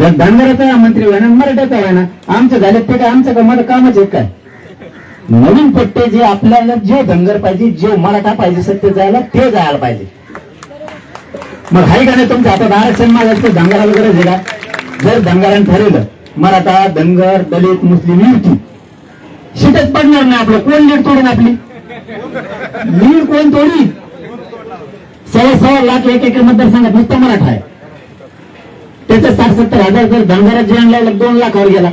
धनगराचा मंत्री व्हायना, मराठ्याचा व्हायना, आमचं झाले ते काय आमचं का मला कामच आहे काय? नवीन पट्टे जे आपल्याला जो धनगर पाहिजे, जो मराठा पाहिजे सत्य जायला, ते जायला पाहिजे. मग हाय का नाही तुमच्या हातात आरक्षण मागायचं? धनगराला गरज आहे का? जर धनगरांनी ठरवलं मराठा, धनगर, दलित, मुस्लिम युती, सीटच पडणार नाही. आपलं कोण लीड तोडून? आपली लीड कोण तोडी? 1.25 लाख एक मतदारसंघात नुसतं मराठा आहे. त्याचं 60-70 हजार जर धनगरात जे आणला 2 लाखावर गेला,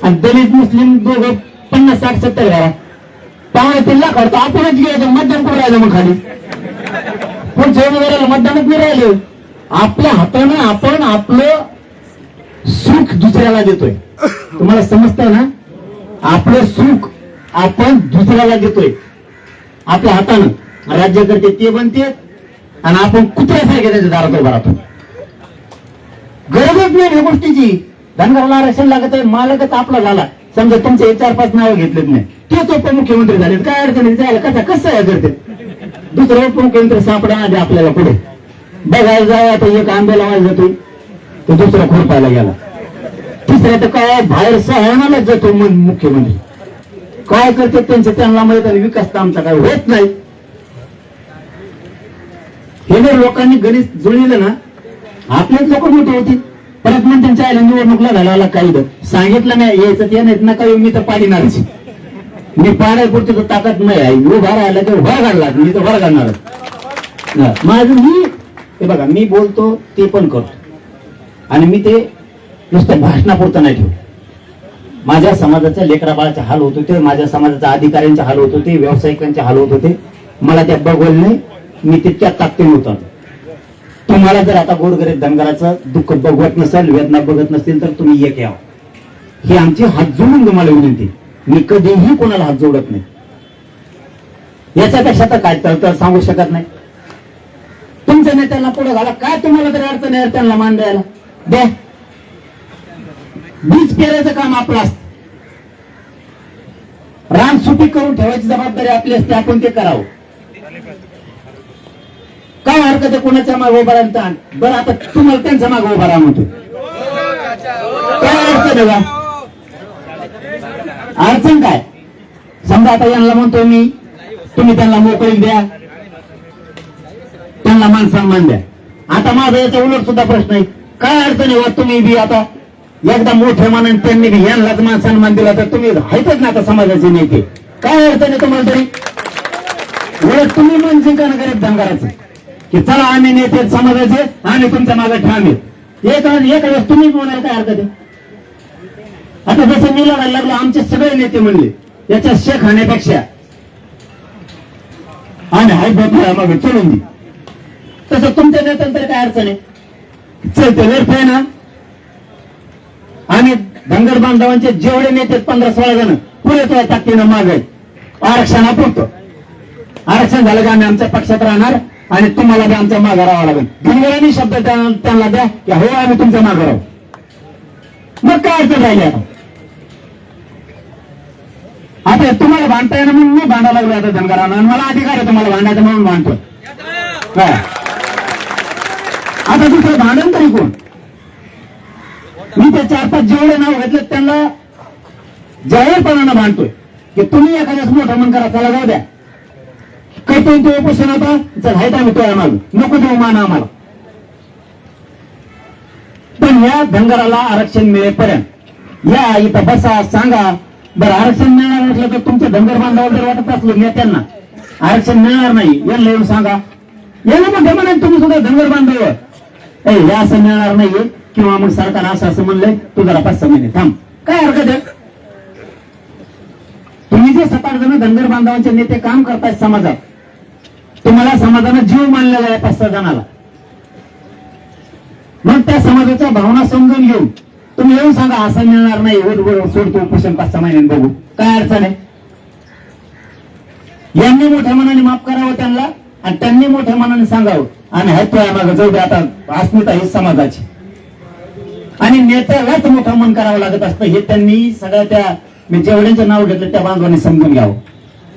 आणि दलित मुस्लिम दोघं 50-60-70 घरा 3 लाखावर, तर आपणच गेलं मतदान करून राहिलं. मग खाली पण जवळ मतदानच नाही राहिलं. आपल्या हातानं आपण आपलं सुख दुसऱ्याला देतोय. तुम्हाला समजतंय ना? आपलं सुख आपण दुसऱ्याला देतोय आपल्या हातानं. राज्यकर्ते ते बनते आणि आपण कुत्र्यासारखे त्याच्या दारात उभा राहतो. गरजच नाही या गोष्टीची. धनगराला आरक्षण लागत आहे, मालकच आपला झाला. समजा तुमचे 4-5 नावं घेतलेत नाही, तेच उपमुख्यमंत्री झालेत, काय अडचणी जायला कसा कसं आहे करते. दुसरा उपमुख्यमंत्री सापडा आधी आपल्याला पुढे बघायला जाय. आता एक आंबे लावायला जातो, तो दुसरा खुरपायला गेला. तिसऱ्या तर काय बाहेर सहायनालाच जातो मुख्यमंत्री. काय करते त्यांचे त्यांना माहित आणि विकास तर आमचा काय होत नाही. हे जर लोकांनी गणित जुळलं ना, आपलेच लोक मोठे होती. परत मग त्यांच्या आईला निवडणूकला घालायला काही सांगितलं नाही यायचं ते नाहीत नका मी तर पाडीणारच. मी पाडायपुरती तर ताकद नाही आहे. उभा राहायला तर उभा काढला मी तर उभा काढणार. माझं मी ते बघा मी बोलतो ते पण करतो आणि मी ते नुसतं भाषणापुरतं नाही ठेवतो. माझ्या समाजाच्या लेकरा बाळाचे हाल होत होते, माझ्या समाजाच्या अधिकाऱ्यांचे हाल होत होते, व्यावसायिकांचे हाल होत होते. मला त्या बघवलं नाही, मी तितक्या ताकदीने होतो. तुम्हाला जर आता गोरगरीब धनगराचं दुःख बघवत नसेल, वेदना बघत नसतील तर तुम्ही एक यावं. ही आमची हात जोडून तुम्हाला विनंती. मी कधीही कोणाला हात जोडत नाही. याच्यापेक्षा तर काय तर सांगू शकत नाही. तुमच्या नेत्यांना पुढे घाला, काय तुम्हाला तरी अडचण आहे त्यांना मान द्यायला द्या. बीज पेरायचं काम आपलं असतं. रान सुपीक करून ठेवायची जबाबदारी आपली असते, आपण ते करावं. काय हरकत आहे कोणाच्या मागे उभा राहता. बरं आता तुम्हाला त्यांच्या मागे उभा राहा म्हणतो, काय अडचण आहे का? अडचण काय? समजा आता यांना म्हणतो मी, तुम्ही त्यांना मोकळीक द्या, त्यांना मान सन्मान द्या. आता माझा याचा उलट सुद्धा प्रश्न आहे, काय अडचण आहे? तुम्ही बी आता एकदा मोठ्या मानाने त्यांनी बी यांनाच मान सन्मान दिला तर तुम्ही आहेतच ना आता समाजाचे नेते. काय अडचण आहे तुम्हाला तरी? उलट तुम्ही मन जिंकणं गरीब धनगराचं की चला आम्ही नेते समाजाचे, आम्ही तुमच्या मागे ठाम आहेत. एक वेळेस तुम्ही बोलायला काय हरकत आहे? आता जसं मी लढायला लागलो, आमचे सगळे नेते म्हणले याच्या शेख खाण्यापेक्षा आम्ही हाय बघूया मागे चलून दे. तसं तुमच्या नेत्यांतर काय अडचण आहे? चलते व्यर्थ आहे ना. आम्ही धनगर बांधवांचे जेवढे नेते 15-16 जण पुरे तो ताकदीनं माग आहेत. आरक्षणापुरतं आरक्षण झालं की आम्ही आमच्या पक्षात राहणार आणि तुम्हाला बी आमच्या मागे राहावं लागेल. धनगरांनी शब्द त्यांना द्या की हो आम्ही तुमच्या मागे राहू. मग काय अडचण राहिली आता? आता तुम्हाला भांडता येणं म्हणून मी भांडायला लागलो आता धनगरांना, आणि मला अधिकार आहे तुम्हाला भांडायचं म्हणून भांडतो. काय आता दुसरं भांडण तरी कोण? मी ते 4-5 जेवढे नाव घेतले त्यांना जाहीरपणानं भांडतोय की तुम्ही एखाद्याच मोठं मन करा, त्याला जाऊ द्या. काही तो उपोषण आता चल हायत आम्ही तो आम्हाला नको देऊ मान आम्हाला. पण या धनगराला आरक्षण मिळेपर्यंत या इथं बसा, सांगा. बरं आरक्षण मिळणार नसलं तर तुमच्या धनगर बांधवाला जर वाटत असलं नेत्यांना आरक्षण मिळणार नाही, यांना येऊन सांगा. याला मोठे म्हणाल तुम्ही सुद्धा धनगर बांधव हे असं मिळणार नाहीये, किंवा मग सरकार असं म्हणलंय तू जरा 5-6 महिने थांब. काय हरकत आहे? तुम्ही जे 7-8 जण धनगर बांधवांचे नेते काम करतायत समाजात, तुम्हाला समाजानं जीव मानलेला आहे 5-6 जणाला. मग त्या समाजाच्या भावना समजून घेऊन तुम्ही येऊन सांगा असं मिळणार नाही, सोडतो उपोषण 5-6 महिन्यांनी बघू. काय अडचण आहे? यांनी मोठ्या मनाने माफ करावं त्यांना आणि त्यांनी मोठ्या मनाने सांगावं आणि हाय तो मागे जाऊ दे. आता अस्मिता ही समाजाची आणि नेत्यालाच मोठं मन करावं लागत असतं. हे त्यांनी सगळ्या त्या मी जेवढ्यांचं नाव घेतलं त्या बांधवांनी समजून घ्यावं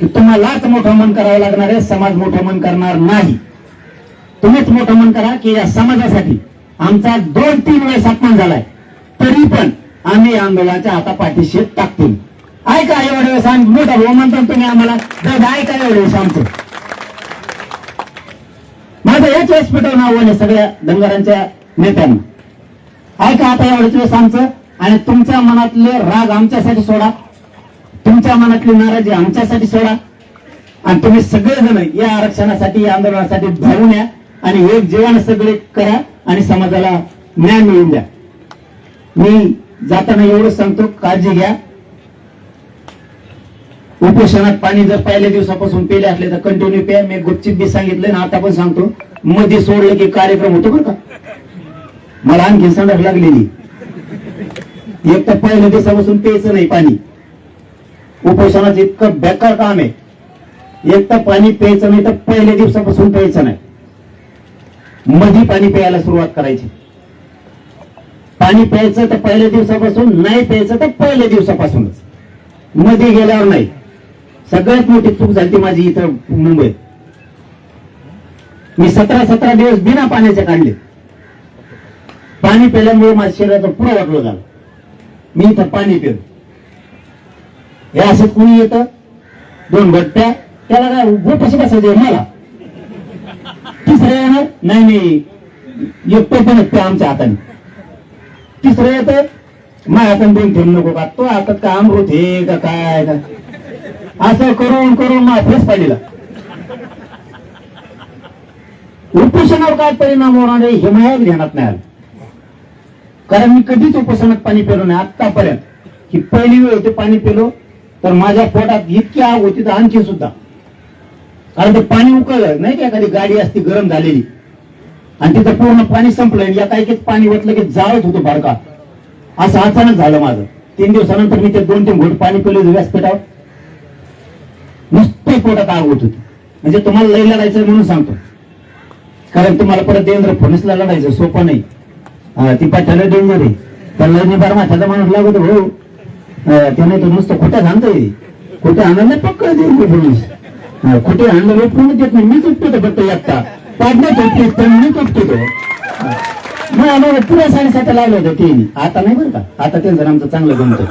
की तुम्हालाच मोठं मन करावं लागणार आहे, समाज मोठं मन करणार नाही. तुम्हीच मोठं मन करा की या समाजासाठी आमचा 2-3 वेळेस अपमान झालाय, तरी पण आम्ही आंदोलनाच्या हातापाठीशी टाकतील. ऐका एवढ्या वेळेस आम्ही मोठा भाऊ म्हणतो तुम्ही आम्हाला दादा ऐका एवढ्या वेळेस आमचं. माझं याच व्यासपीठावर नाव आहे सगळ्या धनगरांच्या नेत्यांना. ऐका आता एवढ्याच वेळेस आमचं आणि तुमच्या मनातले राग आमच्यासाठी सोडा, तुमच्या मनातली नाराजी आमच्यासाठी सोडा आणि तुम्ही सगळेजण या आरक्षणासाठी या आंदोलनासाठी धावून या आणि एक जीवन सगळे करा आणि समाजाला न्याय मिळवून द्या. मी जाताना एवढंच सांगतो, काळजी घ्या. उपोषणात पाणी जर पहिल्या दिवसापासून पेले असले तर कंटिन्यू प्या. मी गुपचिप बी सांगितलं ना आता पण सांगतो, मध्ये सोडलं की कार्यक्रम होतो बरं का. मला आणखी संडास लागलेली. एक तर पहिल्या दिवसापासून प्यायचं नाही पाणी. उपोषणाचं इतकं बेकार काम आहे एक तर पाणी प्यायचं नाही तर पहिल्या दिवसापासून प्यायचं नाही, मधी पाणी प्यायला सुरुवात करायची. पाणी प्यायचं तर पहिल्या दिवसापासून, नाही प्यायचं तर पहिल्या दिवसापासूनच, मध्ये गेल्यावर नाही. सगळ्यात मोठी चूक झाली माझी इथं मुंबईत. मी 17 दिवस बिना पाण्याचे काढले. पाणी प्यायल्यामुळे माझ्या शरीराचं पुढं वाटलं झालं. मी इथं पाणी पिलो. हे असं कुणी येतं 2 गट्ट्या, त्याला काय गोपाशी बसायचं मला. तिसरं येणार नाही, एकटं पण येतं आमच्या हाताने. तिसरं येतं माझ्या हाताने 2 ठेवून नको का, तो हातात का अमृत हे का काय का, असं करून करून माझा फेस पाहिला. उपोषणावर काय परिणाम होणार आहे हे माझ्या ध्यानात नाही आलं. कारण मी कधीच उपोषणात पाणी पिलो नाही आतापर्यंत. ही पहिली वेळ होती पाणी पिलो तर माझ्या पोटात इतकी आग होती तर आणखी सुद्धा. कारण ते पाणी उकळलं नाही का, एखादी गाडी असती गरम झालेली आणि तिथं पूर्ण पाणी संपलं, या काही पाणी ओतलं की जाळत होतो बारका. असं अचानक झालं माझं. 3 दिवसानंतर मी ते 2-3 घोट पाणी पिलं व्यासपीठावर, नुसतं पोटात आग होत होती. म्हणजे तुम्हाला लई लढायचं म्हणून सांगतो, कारण तुम्हाला परत देवेंद्र फडणवीसला लढायचं सोपं नाही. ती पाठ्याला डेंजर आहे, त्याला निबार माथ्याचा माणूस लागत हो. त्याने तर नुसतं खोट्या सांगतोय, खोट्या आणलं नाही पक्क देवेंद्र फडणवीस. खोटे आणलं कोणी देत नाही, मी तुटतो फक्त एकटा पाडण्यात तुटते पण मी तुटतो तो. मग आम्हाला पुऱ्या साडेसात लागलं होतं ते. आता नाही बरं का, आता त्यांचं आमचं चांगलं जमतं.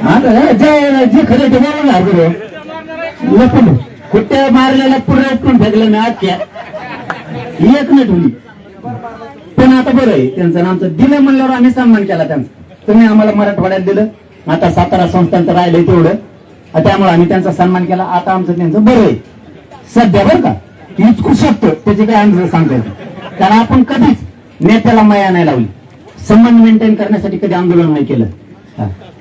आता जे खरं ते बरोबर लपून खोट्या मारलेला पुऱ्या उठून फेकलं ना आख्या एक नाही ठेवली. पण आता बरं आहे त्यांचं आमचं दिलं म्हणल्यावर आम्ही सन्मान केला त्यांचा. तुम्ही आम्हाला मराठवाड्यात दिलं, आता 17 संस्थांचं राहिलंय तेवढं, त्यामुळे आम्ही त्यांचा सन्मान केला. आता आमचं त्यांचं बरं आहे सध्या बरं का. इचकू शकतो त्याची काही अंदाज सांगता येतं, कारण आपण कधीच नेत्याला माया नाही लावली. संबंध मेंटेन करण्यासाठी कधी आंदोलन नाही केलं.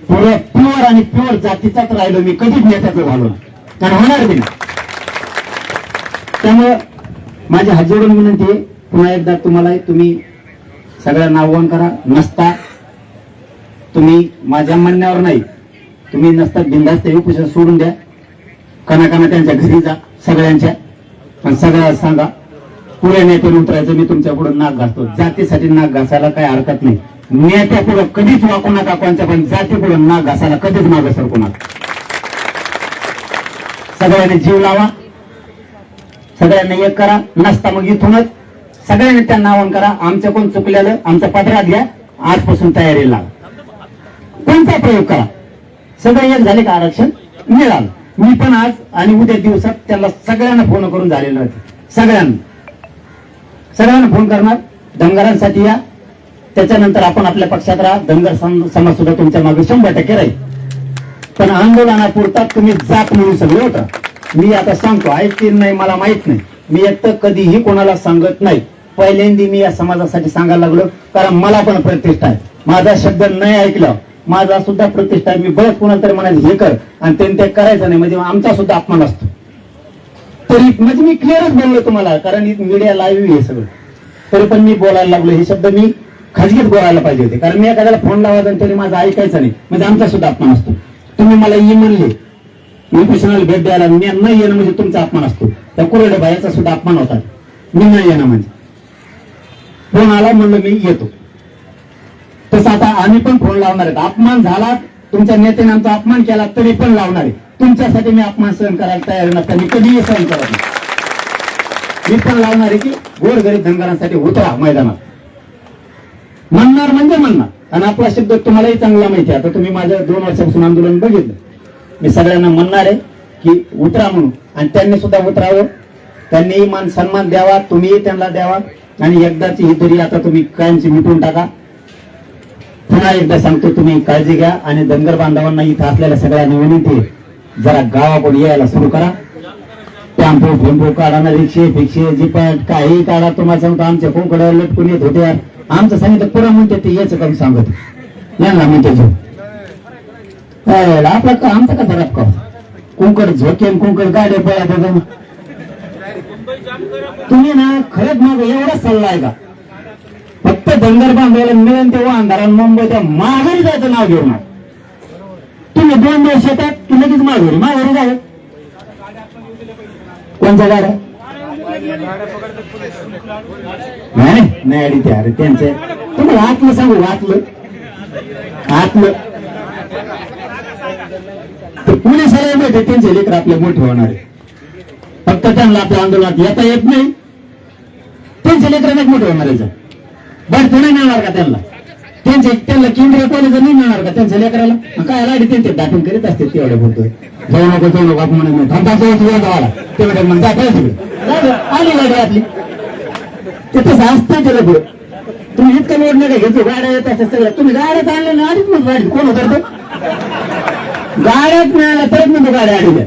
पुढे प्युअर आणि प्युअर जातीचाच राहिलो मी, कधीच नेत्याचं झालो नाही, कारण होणार नाही. त्यामुळं माझी हात जोडून विनंती आहे पुन्हा एकदा तुम्हाला, तुम्ही सगळ्यांना आव्हान करा. नसता तुम्ही माझ्या म्हणण्यावर नाही, तुम्ही नसता बिंदास्त उपोषण सोडून द्या. कणाकणा त्यांच्या घरी जा सगळ्यांच्या, आणि सगळ्या सांगा पुढे नेत्याने उतरायचं. मी तुमच्या पुढे नाक घासतो. जातीसाठी नाक घासायला काही हरकत नाही. नेत्या पुढे कधीच वाकू नका कोणत्या, पण जाती पुढे नाक घासायला कधीच मागं सरकू नका. सगळ्यांनी जीव लावा, सगळ्यांना एक करा. नसता मग इथूनच सगळ्यांनी त्यांना आवाहन करा, आमचं कोण चुकलेलं आमच्या पदरात घ्या, आजपासून तयारी लावा, कोणता प्रयोग करा. सगळे एक झाले का आरक्षण मिळालं. मी पण आज आणि उद्या दिवसात त्याला सगळ्यांना फोन करून झालेलं आहे. सगळ्यांना फोन करणार. धनगरांसाठी या, त्याच्यानंतर आपण आपल्या पक्षात राहा. धनगर समाज सुद्धा तुमच्या मागे 100% राहील. पण आंदोलनापुरता तुम्ही जात म्हणून सगळे होता. मी आता सांगतो, ऐकतील नाही मला माहित नाही, मी एक तर कधीही कोणाला सांगत नाही. पहिल्यांदा मी या समाजासाठी सांगायला लागलो, कारण मला पण प्रतिष्ठा आहे. माझा शब्द नाही ऐकला माझा सुद्धा प्रतिष्ठा आहे. मी बरंच कोणाला तरी म्हणायचं हे कर आणि त्यांनी ते करायचं नाही, म्हणजे आमचा सुद्धा अपमान असतो. तरी म्हणजे मी क्लिअरच बोललो तुम्हाला, कारण मीडिया लाईव्ह हे सगळं, तरी पण मी बोलायला लागलो. हे शब्द मी खाजगीत बोलायला पाहिजे होते, कारण मी एखाद्याला फोन लावायचा आणि तरी माझं ऐकायचं नाही, म्हणजे आमचा सुद्धा अपमान असतो. तुम्ही मला ये म्हणले उपोषणाला भेट द्यायला, मी नाही येणं म्हणजे तुमचा अपमान असतो. त्या कुरडे बायाचा सुद्धा अपमान होता, मी नाही येणं म्हणजे. फोन आला म्हणलं मी येतो, तसं आता आम्ही पण फोन लावणार आहेत. अपमान झाला, तुमच्या नेत्याने आमचा अपमान केला तरी पण लावणार आहे. तुमच्यासाठी मी अपमान सहन करायला तयार नसताना मी कधीही सहन करत नाही. मी पण लावणार आहे की गोरगरीब धनगरांसाठी उतरा मैदानात, म्हणणार म्हणजे म्हणणार. आणि आपला शब्द तुम्हालाही चांगला माहिती आहे. आता तुम्ही माझ्या 2 वर्षापासून आंदोलन बघितलं. मी सगळ्यांना म्हणणार आहे की उतरा म्हणून, आणि त्यांनी सुद्धा उतरावं. त्यांनी मान सन्मान द्यावा, तुम्हीही त्यांना द्यावा. आणि एकदाची ही तरी आता तुम्ही कायमची मिटवून टाका. पुन्हा एकदा सांगतो, तुम्ही काळजी घ्या. आणि धनगर बांधवांना इथं असलेल्या सगळ्यांना विनंती, जरा गावाकडे यायला सुरू करा. टॅम्पो फेम्पो काढा ना, रिक्षे फिक्षे जिपाट काही काढा. तुम्हाला सांगतो, आमच्या कोंकडे लटकून येत होते. आमचं सांगितलं पुरा म्हणते ते याच काम सांगत यांना म्हणते आपला आमचा कसा रापका कुंकड झोकेन कुंकड गाड्या पळा. तुम्ही ना खरंच मग एवढाच सल्ला आहे का, फक्त धनगर बांधवायला मिळेल तेव्हा अंधारात मुंबईच्या माघारी जायचं नाव घेऊन. तुम्ही 2 दिवस येतात की लगेच माघारी जावं. कोणत्या गाड्या नाही अडी ते अरे त्यांचे तुम्हाला आतलं सांगू आतलं पोलिसाला माहिती त्यांचे लेकर आपले मोठे होणार आहे फक्त त्यांना आपल्या आंदोलनात येता येत नाही त्यांचे लेकर मोठे होणार आहे बढती नाही मिळणार का त्यांना केंद्रीय कॉलेज नाही मिळणार का त्यांच्या लेकराला काय लाडी त्यांचे दाखल करीत असते तेवढे बोलतोय जाऊ नको आपण म्हणत नाही तेवढे म्हणतात आली गाडी आपली ते तसं असतं ते लोक तुम्ही इतकं लोड नाही घेतो गाड्या येत असतात सगळ्या तुम्ही गाड्यात आणल्या ना आधीच मग गाडी कोण होत गाड्यात मिळाल्या तरच म्हणतो गाड्या आडील्या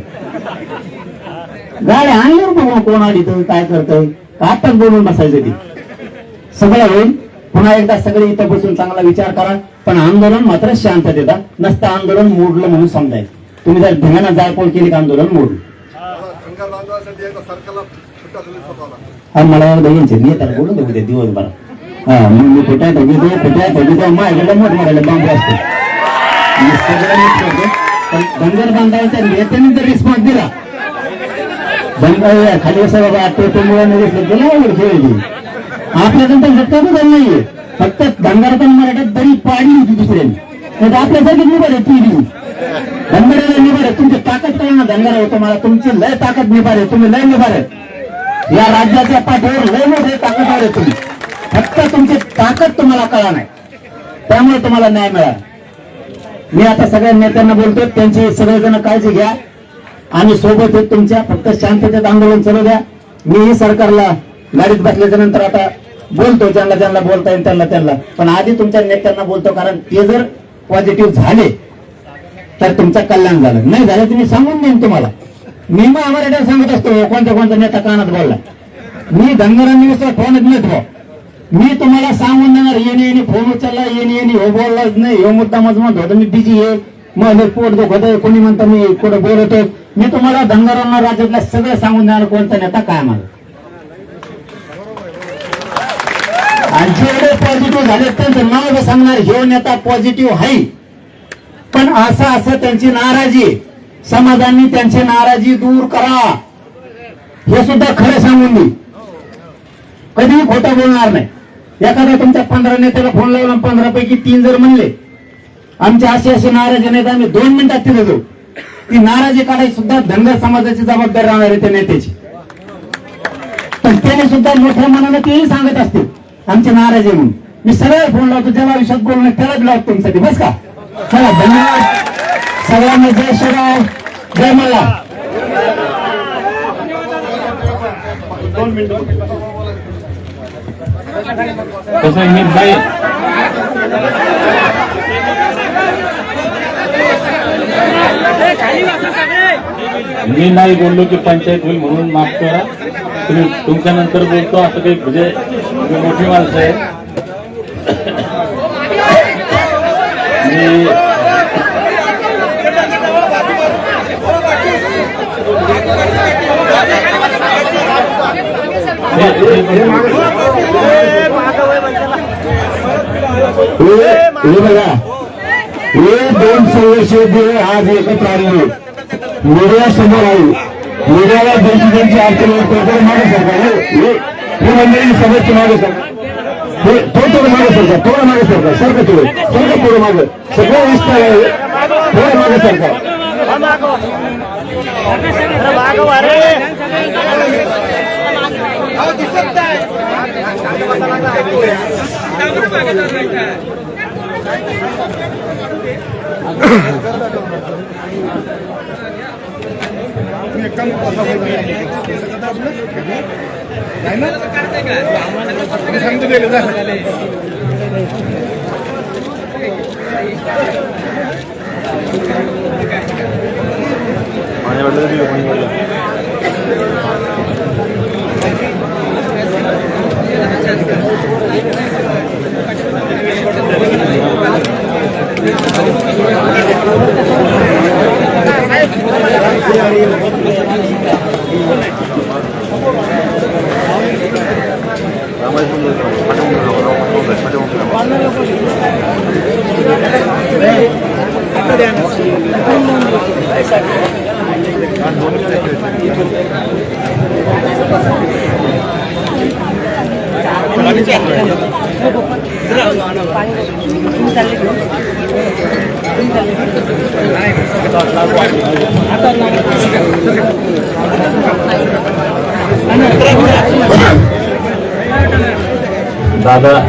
गाड्या आणल्यावर बघू कोण आडीत काय करतोय आताच बोलून बसायचं ती सगळं होईल पुन्हा एकदा सगळे इथं बसून चांगला विचार करा पण आंदोलन मात्र शांततेत नसतं आंदोलन मोडलं म्हणून समजायचं तुम्ही जर धिंगाणा जायपोल केली का आंदोलन मोडलं मला बघायचे मी त्याला बोलून देऊ दे दिवसभर हा मग मी कुठे माझ्याकडे मोठमोठ्याला बांबू असतो बंदर बांधायचा नेत्याने जर रिस्पॉन्स दिला बंद खाली असं बाबा तो मुलांना खेळली आपल्याकडे झटका झाला नाहीये फक्त बंगारात मराठ्यात दरी पाडली होती दुसऱ्यांनी आपल्यासारखी निभार आहे ती धनगराला निभार आहे तुमची ताकद काय ना धनगरा होतो मला तुमची लय ताकद निभार आहे तुम्ही लय निभार आहे या राज्याच्या पाठीवर लय मोठे ताकदवर आहे तुम्ही फक्त तुमची ताकद तुम्हाला कळा नाही त्यामुळे तुम्हाला न्याय मिळाला मी आता सगळ्या नेत्यांना बोलतो त्यांची सगळेजण काळजी घ्या आणि सोबत आहेत तुमच्या फक्त शांततेत आंदोलन चालू द्या मीही सरकारला गाडीत बसल्याच्या नंतर आता बोलतो ज्यांना बोलता येईल त्यांना पण आधी तुमच्या नेत्यांना बोलतो कारण ते जर पॉझिटिव्ह झाले तर तुमचं कल्याण झालं नाही झालं तुम्ही सांगून देईन तुम्हाला मी मग मराठ्याला सांगत असतो कोणत्या नेता कानात बोलला मी धनगरांनी फोनच नेतो मी तुम्हाला सांगून देणार येणे फोन उचलला येणे हो बोललाच नाही हो मुद्दा मजमत होता मी बिजी आहे मग पोट दुखत आहे कोणी म्हणतं मी कुठं बोलतो मी तुम्हाला धनगरांना राज्यातल्या सगळं सांगून देणार कोणता नेता काय मला आणि जेवढे पॉझिटिव्ह झाले त्यांचं नाव सांगणार हे नेता पॉझिटिव्ह आहे पण असं त्यांची नाराजी समाजांनी त्यांची नाराजी दूर करा हे सुद्धा खरं सांगून दे कधीही खोटं बोलणार नाही एखाद्या तुमच्या 15 नेत्याला फोन लावला 15 पैकी 3 जर म्हणले आमच्या अशी नाराजी नाही तर आम्ही 2 मिनिटात तिथे जाऊ ती नाराजी काढायची सुद्धा धनगर समाजाची जबाबदारी राहणार आहे त्या नेत्याची पण त्याने सुद्धा मोठ्या मनाने तेही सांगत असतील आमची नाराजी म्हणून मी सगळ्या फोन लावतो ज्याला आयुष्यात बोलणं त्यालाच लावतो तुमच्यासाठी बस का चला धन्यवाद सगळ्यांना जय शिवराय जय मला कसं मी भाई मी नाही बोललो की पंचायत होईल म्हणून माफ करा तुम्ही तुमच्या नंतर बोलतो असं काही म्हणजे मोठी माणसं आहे बघा हे 2 संघर्ष आज एकत्र आले मीडिया समोर आली मीडियाला ज्यांची अडचण मागे सरकार हे मंडळी समोरची मागे सरकार थोडं मागे सरकार थोडं मागे सरकार सरकार थोडं मागे सगळं विस्तार आहे थोडं मागे सरकार Gracias.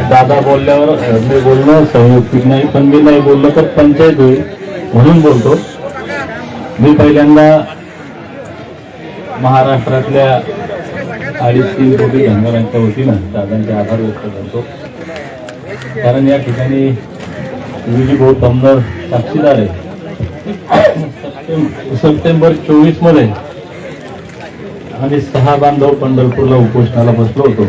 दादा बोलल्यावर मी बोलणं संयुक्तिक नाही, पण मी नाही बोललो तर पंचायत होईल म्हणून बोलतो. मी पहिल्यांदा महाराष्ट्रातल्या 2.5-3 कोटी धनगरांच्या वतीनं दादांचे आभार व्यक्त करतो. कारण या ठिकाणी विजयभाऊ तमनर साक्षीदार आहे. सप्टेंबर 24 मध्ये आम्ही 6 बांधव पंढरपूरला उपोषणाला बसलो होतो.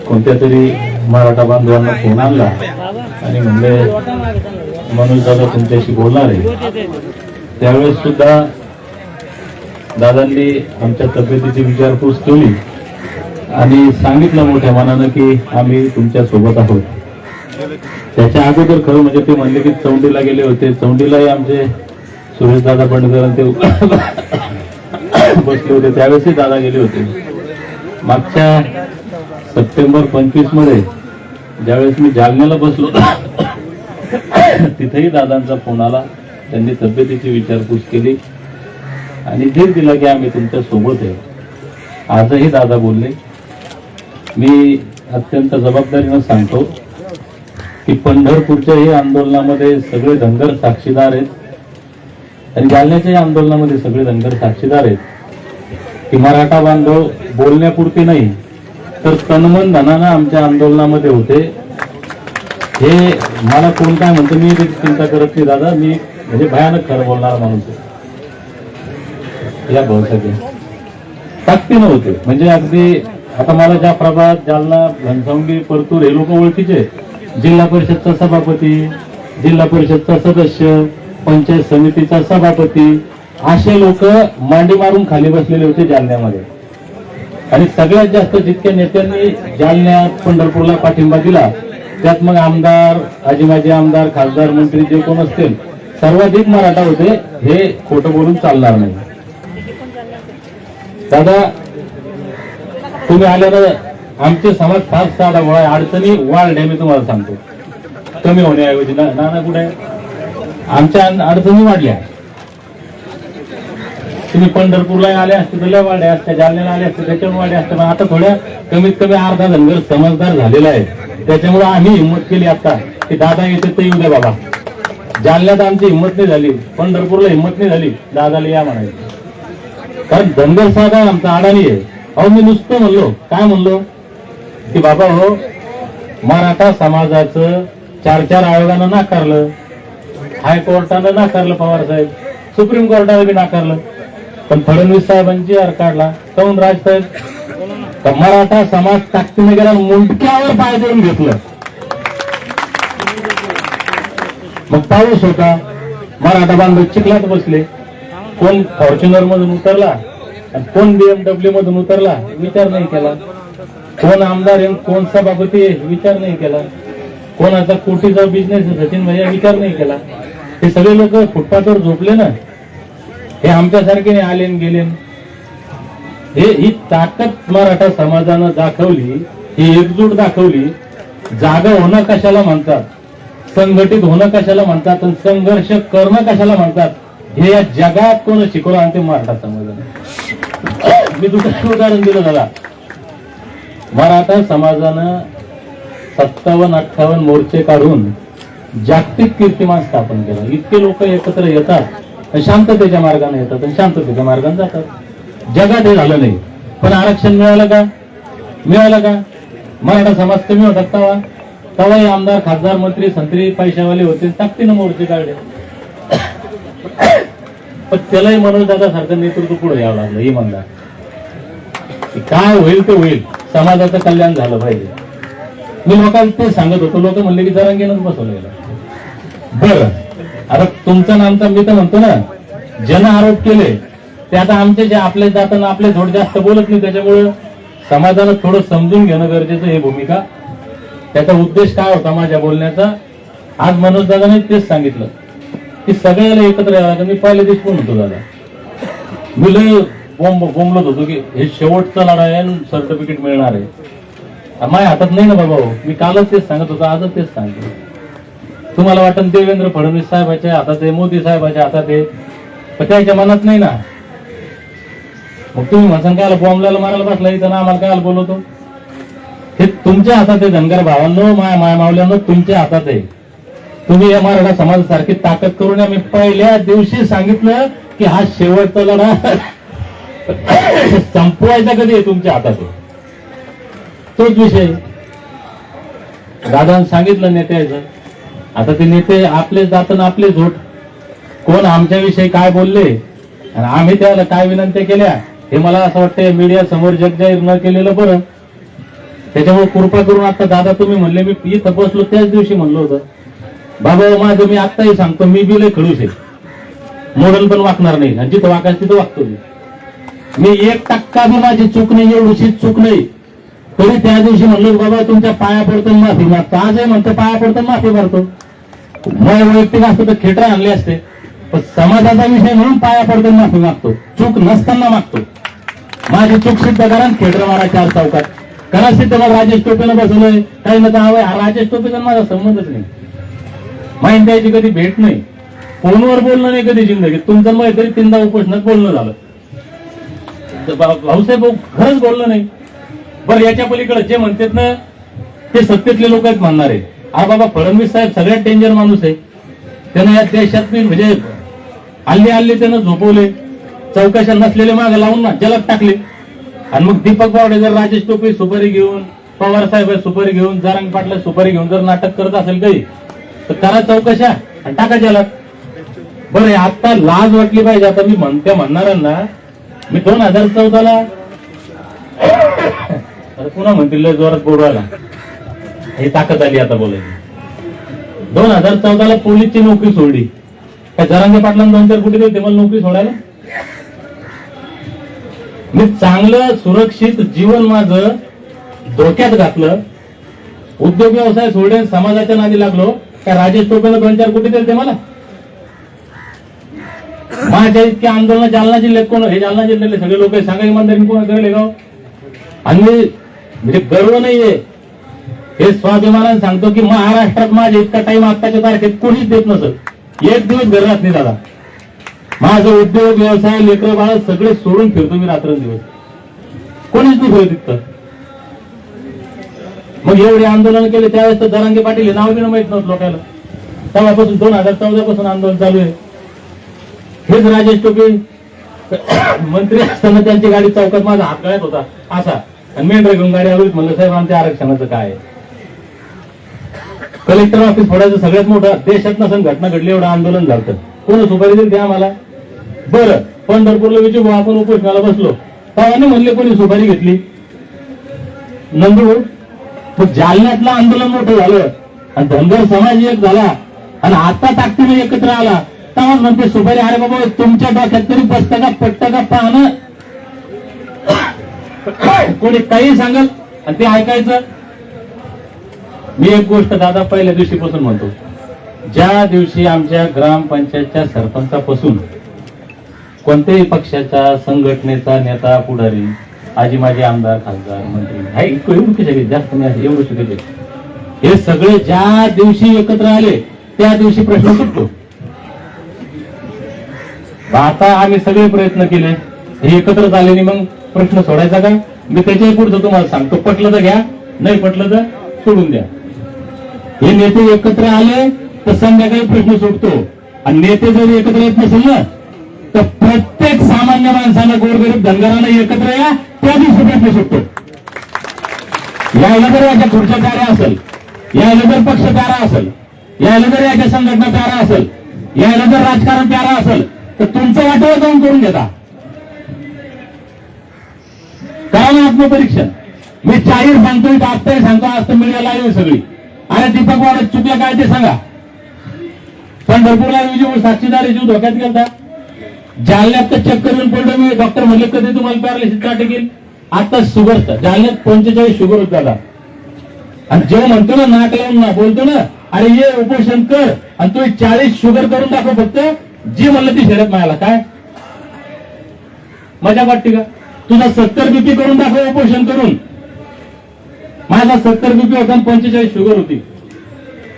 कोणत्या तरी मराठा बांधवांना फोन आणला आणि म्हणले मनोज दादा तुमच्याशी बोलणार आहे. त्यावेळेस सुद्धा दादांनी आमच्या तब्येतीची विचारपूस केली आणि सांगितलं मोठ्या मनानं की आम्ही तुमच्या सोबत आहोत. त्याच्या अगोदर खरं म्हणजे ते म्हणले की चौंडीला गेले होते. चौंडीलाही आमचे सुरेश दादा बंडकर ते बसले होते, त्यावेळेसही दादा गेले होते. मागच्या सप्टेंबर 25 मध्ये ज्यावेळेस मी जालन्याला बसलो तिथेही दादांचा फोन आला. त्यांनी तब्येतीची विचारपूस केली आणि धीर दिला की आम्ही तुमच्या सोबत आहे. आजही दादा बोलले. मी अत्यंत जबाबदारीनं सांगतो की पंढरपूरच्याही आंदोलनामध्ये सगळे धनगर साक्षीदार आहेत आणि जालन्याच्याही आंदोलनामध्ये सगळे धनगर साक्षीदार आहेत की मराठा बांधव बोलण्यापुरते नाही तर तनमन धनानं आमच्या आंदोलनामध्ये होते. हे मला कोण काय म्हणतो मी चिंता करत नाही दादा. मी म्हणजे भयानक खरं बोलणारा माणूस आहे. या भाऊसाठी ताकदीनं होते. म्हणजे अगदी आता मला जाफराबाद, जालना, घनसावंगी, परतूर हे लोक ओळखीचे. जिल्हा परिषदचा सभापती, जिल्हा परिषदचा सदस्य, पंचायत समितीचा सभापती असे लोक मांडी मारून खाली बसलेले होते जालन्यामध्ये. आणि सगळ्यात जास्त जितक्या नेत्यांनी जालन्यात पंढरपूरला पाठिंबा दिला त्यात मग आमदार, आजी आमदार, खासदार, मंत्री जे कोण असतील सर्वाधिक मराठा होते. हे खोटं बोलून चालणार नाही. दादा तुम्ही आल्यानं आमचे समाज फार साधा गोळा अडचणी वाढल्या. मी तुम्हाला सांगतो कमी होण्याऐवजी नाना कुठे आमच्या अडचणी वाढल्या. तुम्ही पंढरपूरला आले असते तर लय वाढ्या असत्या, जालन्याला आले असते त्याच्यावर वाढ्या असत्या. पण आता थोड्या कमीत कमी अर्धा धनगर समजदार झालेला आहे. त्याच्यामुळे आम्ही हिंमत केली आता की दादा येते तर येऊ द्या बाबा. जालन्यात आमची हिंमत नाही झाली, पंढरपूरला हिंमत नाही झाली, दादाला या म्हणायचं. कारण धनगर साधा आमचा अडाणी आहे. अहो मी नुसतं म्हणलो काय म्हणलो की बाबा हो मराठा समाजाचं 4 आयोगानं नाकारलं, हायकोर्टानं नाकारलं, पवार साहेब सुप्रीम कोर्टानं बी नाकारलं, पण फडणवीस साहेबांची आर काढला. काऊन राज साहेब तर मराठा समाज ताकदीने गेला, मुंडक्यावर पाय देऊन घेतलं. मग पाऊस होता, मराठा बांधव चिखलात बसले. कोण फॉर्च्युनर मधून उतरला आणि कोण BMW मधून उतरला विचार नाही केला. कोण आमदार आहे, कोण सभापती आहे विचार नाही केला. कोणाचा कोटीचा बिझनेस आहे सचिन भैया विचार नाही केला. हे सगळे लोक फुटपाथवर झोपले ना. हे आमच्यासारखे नाही आले गेले. ही ताकद मराठा समाजानं दाखवली, ही एकजूट दाखवली. जागा होणं कशाला म्हणतात, संघटित होणं कशाला म्हणतात आणि संघर्ष करणं कशाला म्हणतात हे या जगात कोण शिकवलं आणि ते मराठा समाजाने. मी दुसरं उदाहरण दिलं दादा. मराठा समाजानं 57-58 मोर्चे काढून जागतिक कीर्तिमान स्थापन केलं. इतके लोक एकत्र येतात शांततेच्या मार्गाने येतात आणि शांततेच्या मार्गाने जातात. जगात हे झालं नाही. पण आरक्षण मिळालं का? मिळालं का? मराठा समाज कमी होतात तेव्हा तेव्हाही आमदार, खासदार, मंत्री, संत्री पैशावाले होते, ताकदीनं मोर्चे काढले. पण त्यालाही मनोज दादा सारखं नेतृत्व पुढे यावं लागलं. इमानदार काय होईल ते होईल, समाजाचं कल्याण झालं पाहिजे. मी लोकांना ते सांगत होतो. लोक म्हणले की जरांगेनंच बसवलं गेलं. बरं आता तुमचं नामचा मी तर म्हणतो ना, जन आरोप केले ते आता आमचे जे आपले जाताना आपले थोडं जास्त बोलत नाही. त्याच्यामुळे समाजाला थोडं समजून घेणं गरजेचं हे भूमिका. त्याचा उद्देश काय होता माझ्या बोलण्याचा, आज मनोज दादाने तेच सांगितलं की सगळ्याला एकत्र यावं लागेल. मी पहिल्या दिवशी पण होतो दादा, मी लय बोंबलत होतो की हे शेवटचा लढा आहे आणि सर्टिफिकेट मिळणार आहे. माझ्या हातात नाही ना बाबा हो. मी कालच तेच सांगत होतो, आजच तेच सांगतो. तुम्हाला वाटतं देवेंद्र फडणवीस साहेबाच्या हातात आहे, मोदी साहेबाच्या हातात आहे, पण त्याच्या मनात नाही ना. मग तुम्ही म्हणसान काय बॉम्बला मारायला बसला इथं ना, आम्हाला काय बोलवतो. हे तुमच्या हातात आहे धनगर भावांनो, माया मावल्यांनो, तुमच्या हातात आहे. तुम्ही या मराठा समाजासारखी ताकद करून मी पहिल्या दिवशी सांगितलं की हा शेवटचा लढा संपवायचा कधी आहे तुमच्या हातात आहे. तोच विषय दादांनी सांगितलं नेत्याचं. आता ते नेते आपलेच जाताना आपले झोट. कोण आमच्याविषयी काय बोलले आणि आम्ही त्याला काय विनंत्या केल्या हे मला असं वाटतं मीडिया समोर जगजाहीर न केलेलं बरं. त्याच्यामुळे कृपा करून आता दादा तुम्ही म्हणले, मी इथं बसलो त्याच दिवशी म्हणलं होतं बाबा माझं मी आत्ताही सांगतो, मी बी लय खडूस आहे, मॉडेल पण वाकणार नाही आणि जिथं वाकायचं तिथं वागतो. मी 1% बी माझी चूक नाही, एवढीशी चूक नाही, तरी त्या दिवशी म्हणलो बाबा तुमच्या पाया पडतो माफी मागतो. आजही म्हणतो पाया पडतो माफी मागतो. माझ्या वैयक्तिक असतं तर खेटर आणले असते, पण समाजाचा विषय म्हणून पाया पडतो माफी मागतो. चूक नसताना मागतो. माझी चूक सिद्ध करा, खेटर मारा 4 चौकात करा सिद्ध. मला राजेश टोपेनं बसवलंय काही नका हवंय. राजेश टोपेचा माझा संबंधच नाही, माहिती त्याची कधी भेट नाही, फोनवर बोलणं नाही कधी जिंदगीत. तुमचं मग तरी 3दा उपोषणात बोलणं झालं. भाऊसाहेब खरंच बोलणं नाही. बरं याच्या पलीकडे जे म्हणतात ना ते सत्तेतले लोक आहेत म्हणणार आहे. हा बाबा फडणवीस साहेब सगळ्यात डेंजर माणूस आहे. त्यानं या देशात म्हणजे हल्ली त्यानं झोपवले, चौकशा नसलेले मागे लावून ना जलद टाकले. आणि मग दीपक बावडेकर राजेश टोपे सुपारी घेऊन, पवार साहेब सुपारी घेऊन, जरांग पाटला सुपारी घेऊन जर नाटक करत असेल काही तर करा चौकशा आणि टाका जलद. बरं आता लाज वाटली पाहिजे. आता मी म्हणणाऱ्यांना मी 2014ला पुन्हा म्हणतील जोरात बोलवायला हे ताकद आली आता बोलायची. 2014ला पोलीसची नोकरी सोडली. काय जरांगे पाटलांना 2-4 कोटी देते मला नोकरी सोडायला. मी चांगलं सुरक्षित जीवन माझं धोक्यात घातलं, उद्योग व्यवसाय सोडून समाजाच्या नादी लागलो. काय राजेश टोपेला 2-4 कोटी देते मला. माझ्या इतके आंदोलन जालना जिल्ह्यात कोण, हे जालना जिल्ह्यातले सगळे लोक सांगा इमानदारी कोण करेल गाव. आणि म्हणजे गर्व नाहीये, हे स्वाभिमानाने सांगतो की महाराष्ट्रात माझ्या इतका टाइम आत्ताच्या तारखेत कोणीच देत नसत. एक दिवस घर राहत नाही दादा. माझं उद्योग व्यवसाय लेकरं बाळ सगळे सोडून फिरतो मी रात्रंदिवस. कोणीच नाही फिरत इतकं. मग एवढे आंदोलन केले त्यावेळेस तर जरांगे पाटील हे नाव बी माहित नव्हतं लोकांना. तेव्हापासून 2014 पासून आंदोलन चालू आहे. हेच राजेश टोपे मंत्री असताना त्यांची गाडी चौकात माझा हात गळ्यात होता असा, आणि मेंढरा घेऊन गाडी आलोच. म्हणलं साहेब आमच्या आरक्षणाचं काय आहे. कलेक्टर ऑफिस फोडायचं सगळ्यात मोठं देशात नसून घटना घडली एवढं आंदोलन झालं. कोण सुपारी दिली द्या आम्हाला. बरं पंढरपूरला विचारू आपण उपोषणाला बसलो तेव्हा म्हणले कोणी सुपारी घेतली नंदूर. मग जालन्यातलं आंदोलन मोठं झालं आणि धनगर समाज एक झाला आणि आता ताकदीने एकत्र आला तेव्हा म्हणते सुपारी. अरे बाबा तुमच्या डोक्यात तरी बसतं का पटतं का पाहणं. कोणी काही सांगल आणि ते ऐकायचं. मी एक गोष्ट दादा पहिल्या दिवशीपासून म्हणतो, ज्या दिवशी आमच्या ग्रामपंचायतच्या सरपंचापासून कोणत्याही पक्षाचा संघटनेचा नेता पुढारी आजी माझे आमदार खासदार मंत्री एवढू शकत जास्त नाही एवढू शकत, हे सगळे ज्या दिवशी एकत्र आले त्या दिवशी प्रश्न सुटतो. आता आम्ही सगळे प्रयत्न केले, हे एकत्र झाले मग प्रश्न सोडायचा का. मी त्याच्याही पुढचं तुम्हाला सांगतो, पटलं तर घ्या, नाही पटलं तर सोडून द्या. हे नेते एकत्र आले तर संध्याकाळी प्रश्न सुटतो. आणि नेते जर एकत्र येत नसेल ना तर प्रत्येक सामान्य माणसाला गोरगरीब धनगरांना एकत्र या त्या दिवशी प्रश्न सुटतो. यायला जर याच्या खुर्च्या प्यारा असेल, यायला जर पक्ष प्यारा असेल, यायला जर याच्या संघटना प्यारा असेल, यायला जर राजकारण प्यारा असेल तर तुमचं वाटोळ जाऊन करून घेता. करा ना आत्मपरीक्षण. मी जाहीर सांगतोय, आत्ताही सांगतो, आज तर मीडिया लाईव्ह सगळी. अरे दीपक वाडे चुकलं काय ते सांगा. पंढरपूरला विजय साक्षीदार जीव धोक्यात गेलता. जालन्यात तर चेक करून पडलं मी. डॉक्टर म्हणले कधी तुम्हाला पॅरालिसिस का टिकेल. आता शुगर जालन्यात 45 शुगर होत झाला. आणि जेव्हा म्हणतो ना नाक लावून ना बोलतो ना, अरे ये उपोषण कर आणि तू 40 शुगर करून दाखव फक्त. जी म्हणलं ती शर्यत मिळाला काय. मजा वाटते का? तुझा 70 BP करून दाखव उपोषण करून. माझा 70 BP होता आणि 45 शुगर होती.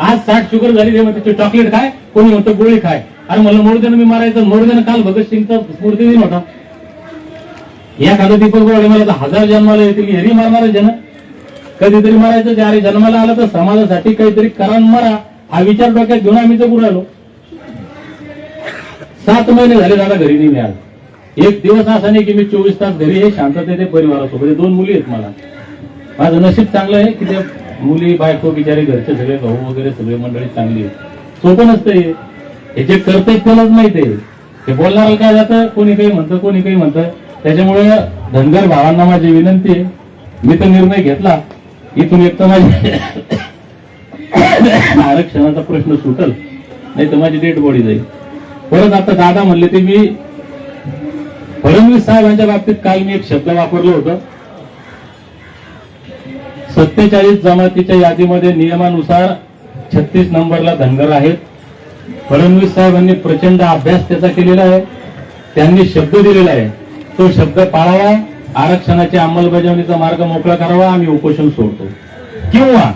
आज 60 शुगर झाली. ते म्हणते चॉकलेट खाय, कोणी म्हणतं गोळी खाय. अरे मला मोरदेनं मी मारायचं. मोरदेनं काल भगतसिंगचा स्मृती दिन होता. एखादा दीपक बोळे मला तर 1000 जन्माला येतील, हेरी मारणार जन कधीतरी मारायचं. अरे जन्माला आलं तर समाजासाठी काहीतरी करा मरा, हा विचार डोक्यात घेऊन आम्ही जगू राहिलो. 7 महिने झाले दादा घरी नाही मिळाल. एक दिवस असा नाही की मी 24 तास घरी आहे शांततेने परिवारासोबत. 2 मुली आहेत मला. माझं नशीब चांगलं आहे की ते मुली बायको बिचारे घरचे सगळे भाऊ वगैरे सगळे मंडळी चांगली आहे. सोपं नसतं हे जे करतंय त्यालाच माहिती आहे. हे बोलणारा काय जातं, कोणी काही म्हणतं कोणी काही म्हणतं. त्याच्यामुळे धनगर भावांना माझी विनंती आहे, मी तर निर्णय घेतला इथून एक तर माझी आरक्षणाचा प्रश्न सुटल, नाही तर माझी डेड बॉडी जाईल. परत आता दादा म्हणले ते मी फडणवीस साहेबांच्या बाबतीत काल मी एक शब्द वापरलं होतं. 47 जमातीच्या यादीमध्ये नियमानुसार 36 नंबरला धनगर आहेत. फडणवीस साहेबांनी प्रचंड अभ्यास त्याचा केलेला आहे. त्यांनी शब्द दिलेला आहे, तो शब्द पाळावा. आरक्षणाची अंमलबजावणीचा मार्ग मोकळा करावा. आम्ही उपोषण सोडतो. किंवा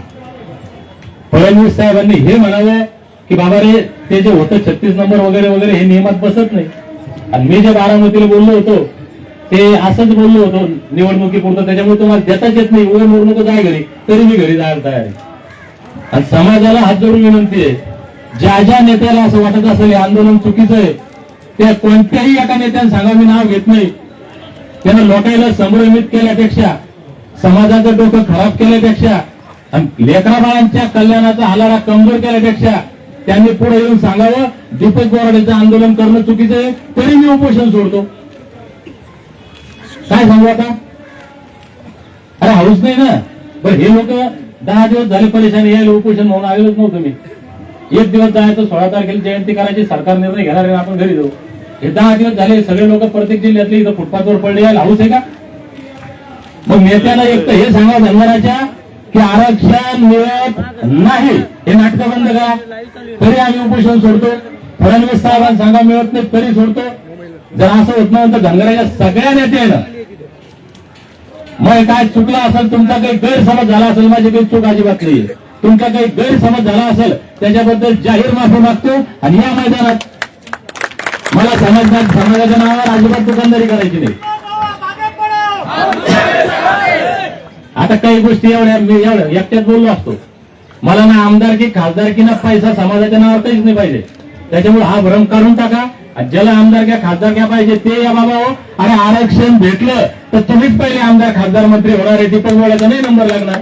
फडणवीस साहेबांनी हे म्हणावं की बाबा रे ते जे होतं 36 नंबर वगैरे वगैरे हे नियमात बसत नाही. आणि मी जे बारामतीला बोललो होतो ते असंच बोललो होतो निवडणुकीपुरतं. त्याच्यामुळे तुम्हाला देताच येत नाही. उभे निवडणूक जाय घरी, तरी मी घरी जायला तयार आहे. आणि समाजाला हात जोडून विनंती आहे, ज्या ज्या नेत्याला असं वाटत असेल हे आंदोलन चुकीचं आहे, त्या कोणत्याही एका नेत्याने सांगा मी नाव घेत नाही. त्यानं लोकांना संभ्रमित केल्यापेक्षा, समाजाचं डोकं खराब केल्यापेक्षा आणि लेकरा बाळांच्या कल्याणाचा हालारा कमजोर केल्यापेक्षा त्यांनी पुढे येऊन सांगावं दीपक बोराडेचं आंदोलन करणं चुकीचं आहे, तरी मी उपोषण सोडतो. काय सांगू आता? अरे हाऊस नाही ना. बरं हे लोक 10 दिवस झाले परेशानी, यायला उपोषण म्हणून आलेलोच नव्हतं मी. एक दिवस जायचं, 16 तारखेला जयंती करायची, सरकार निर्णय घेणार आहे आपण घरी जाऊ. हे 10 दिवस झाले सगळे लोक प्रत्येक जिल्ह्यातले इथं फुटपाथवर पडले, यायला हाऊस आहे का? मग नेत्याला एक तर हे सांगा धनगराच्या की आरक्षण मिळत नाही, हे नाटकं बंद करा, तरी आम्ही उपोषण सोडतो. फडणवीस साहेबांना सांगा मिळत नाही तरी सोडतो. जर असं होत नाही तर धनगराच्या सगळ्या नेत्यानं मग काय चुकला असेल, तुमचा काही गैरसमज झाला असेल, माझी काही चूक अजिबात नाही, तुमचा काही गैरसमज झाला असेल त्याच्याबद्दल जाहीर माफी मागतो. आणि या मैदानात मला समाजाच्या नावावर अजिबात दुकानदारी करायची नाही. आता काही गोष्टी एवढ्या मी एवढ्या एकट्यात बोललो असतो. मला ना आमदारकी खासदारकी ना पैसा समाजाच्या नावावर काहीच नाही पाहिजे. त्याच्यामुळे हा भ्रम काढून टाका. ज्याला आमदारक्या खासदारक्या पाहिजे ते या बाबा हो. अरे आरक्षण भेटलं तर तुम्हीच पहिले आमदार खासदार मंत्री होणार आहे. दीपक बोळ्याचा नाही नंबर लागणार.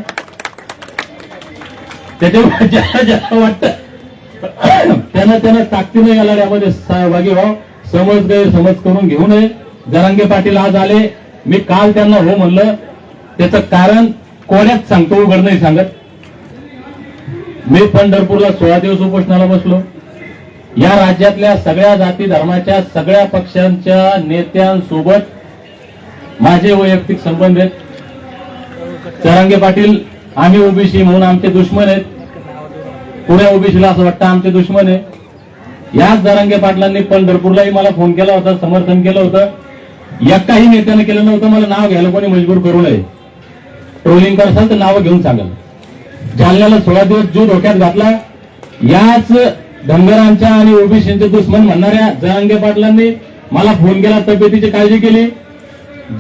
त्याच्यामुळे ज्याला वाटतं त्यानं ताकदीने या लढ्यामध्ये सहभागी व्हावं. समज गैरसमज करून घेऊ नये. जरांगे पाटील आज आले, मी काल त्यांना हो म्हणलं. त्याचं कारण कोड्यात सांगतो, उघड नाही सांगत. मी पंढरपूरला 16 दिवस उपोषणाला बसलो. या राज्यातल्या सगळ्या जाती धर्माच्या सगळ्या पक्षांच्या नेत्यांसोबत माझे वैयक्तिक संबंध आहेत. जरांगे पाटील आम्ही ओबीसी म्हणून आमचे दुश्मन आहेत. पुण्या ओबीसीला असं वाटतं आमचे दुश्मन आहे. याच जरांगे पाटलांनी पंढरपूरलाही मला फोन केला होता, समर्थन केलं होतं. एकाही नेत्यानं केलं नव्हतं. मला नाव घ्यायला कोणी मजबूर करू नये. ट्रोलिंग करसाल तर नावं घेऊन सांगाल. जालन्याला 16 दिवस जीव धोक्यात घातला. याच धनगरांच्या आणि ओबीसीचे दुश्मन म्हणणाऱ्या जरांगे पाटलांनी मला फोन केला, तब्येतीची काळजी केली.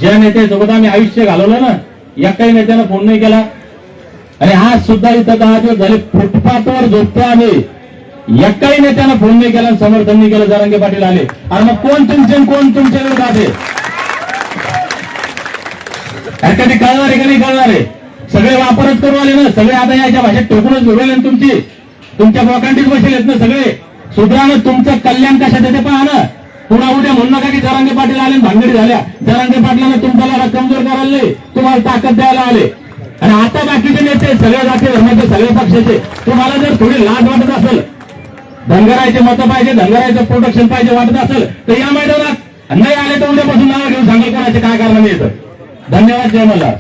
ज्या नेत्यासोबत आम्ही आयुष्य घालवलं ना, एकाही नेत्यानं फोन नाही केला. आणि आज सुद्धा इथं 10 दिवस झाले फुटपाथवर झोपतो आम्ही. एकाही नेत्यानं फोन नाही केला, समर्थन नाही केलं. जरांगे पाटील आले. आणि मग कोण तुमचे कोण तुमच्या विरोधात आहे? कधी कळणार आहे का नाही कळणार आहे? सगळे वापरच करू आले ना. सगळे आता याच्या भाषेत टोकूनच घेऊन तुमची तुमच्या बोकांडीच बसेल ना सगळे. सुधारणं तुमचं कल्याण कशात येते पहा ना. पुन्हा उद्या म्हणू नका की जरांगे पाटील आले भानगडी झाल्या. जरांगे पाटलांना तुमच्याला कमजोर करायला नाही, तुम्हाला ताकद द्यायला आले. आणि आता बाकीचे नेते सगळ्या जाती धर्माचे सगळ्या पक्षाचे, तुम्हाला जर थोडी लाज वाटत असेल, धनगराचे मतं पाहिजे, धनगराचं प्रोटेक्शन पाहिजे वाटत असेल तर या मैदानात नाही आले तर उद्यापासून नाव घेऊन सांगा कोणाचे काय कारण येतं. धन्यवाद. जय मल्हार.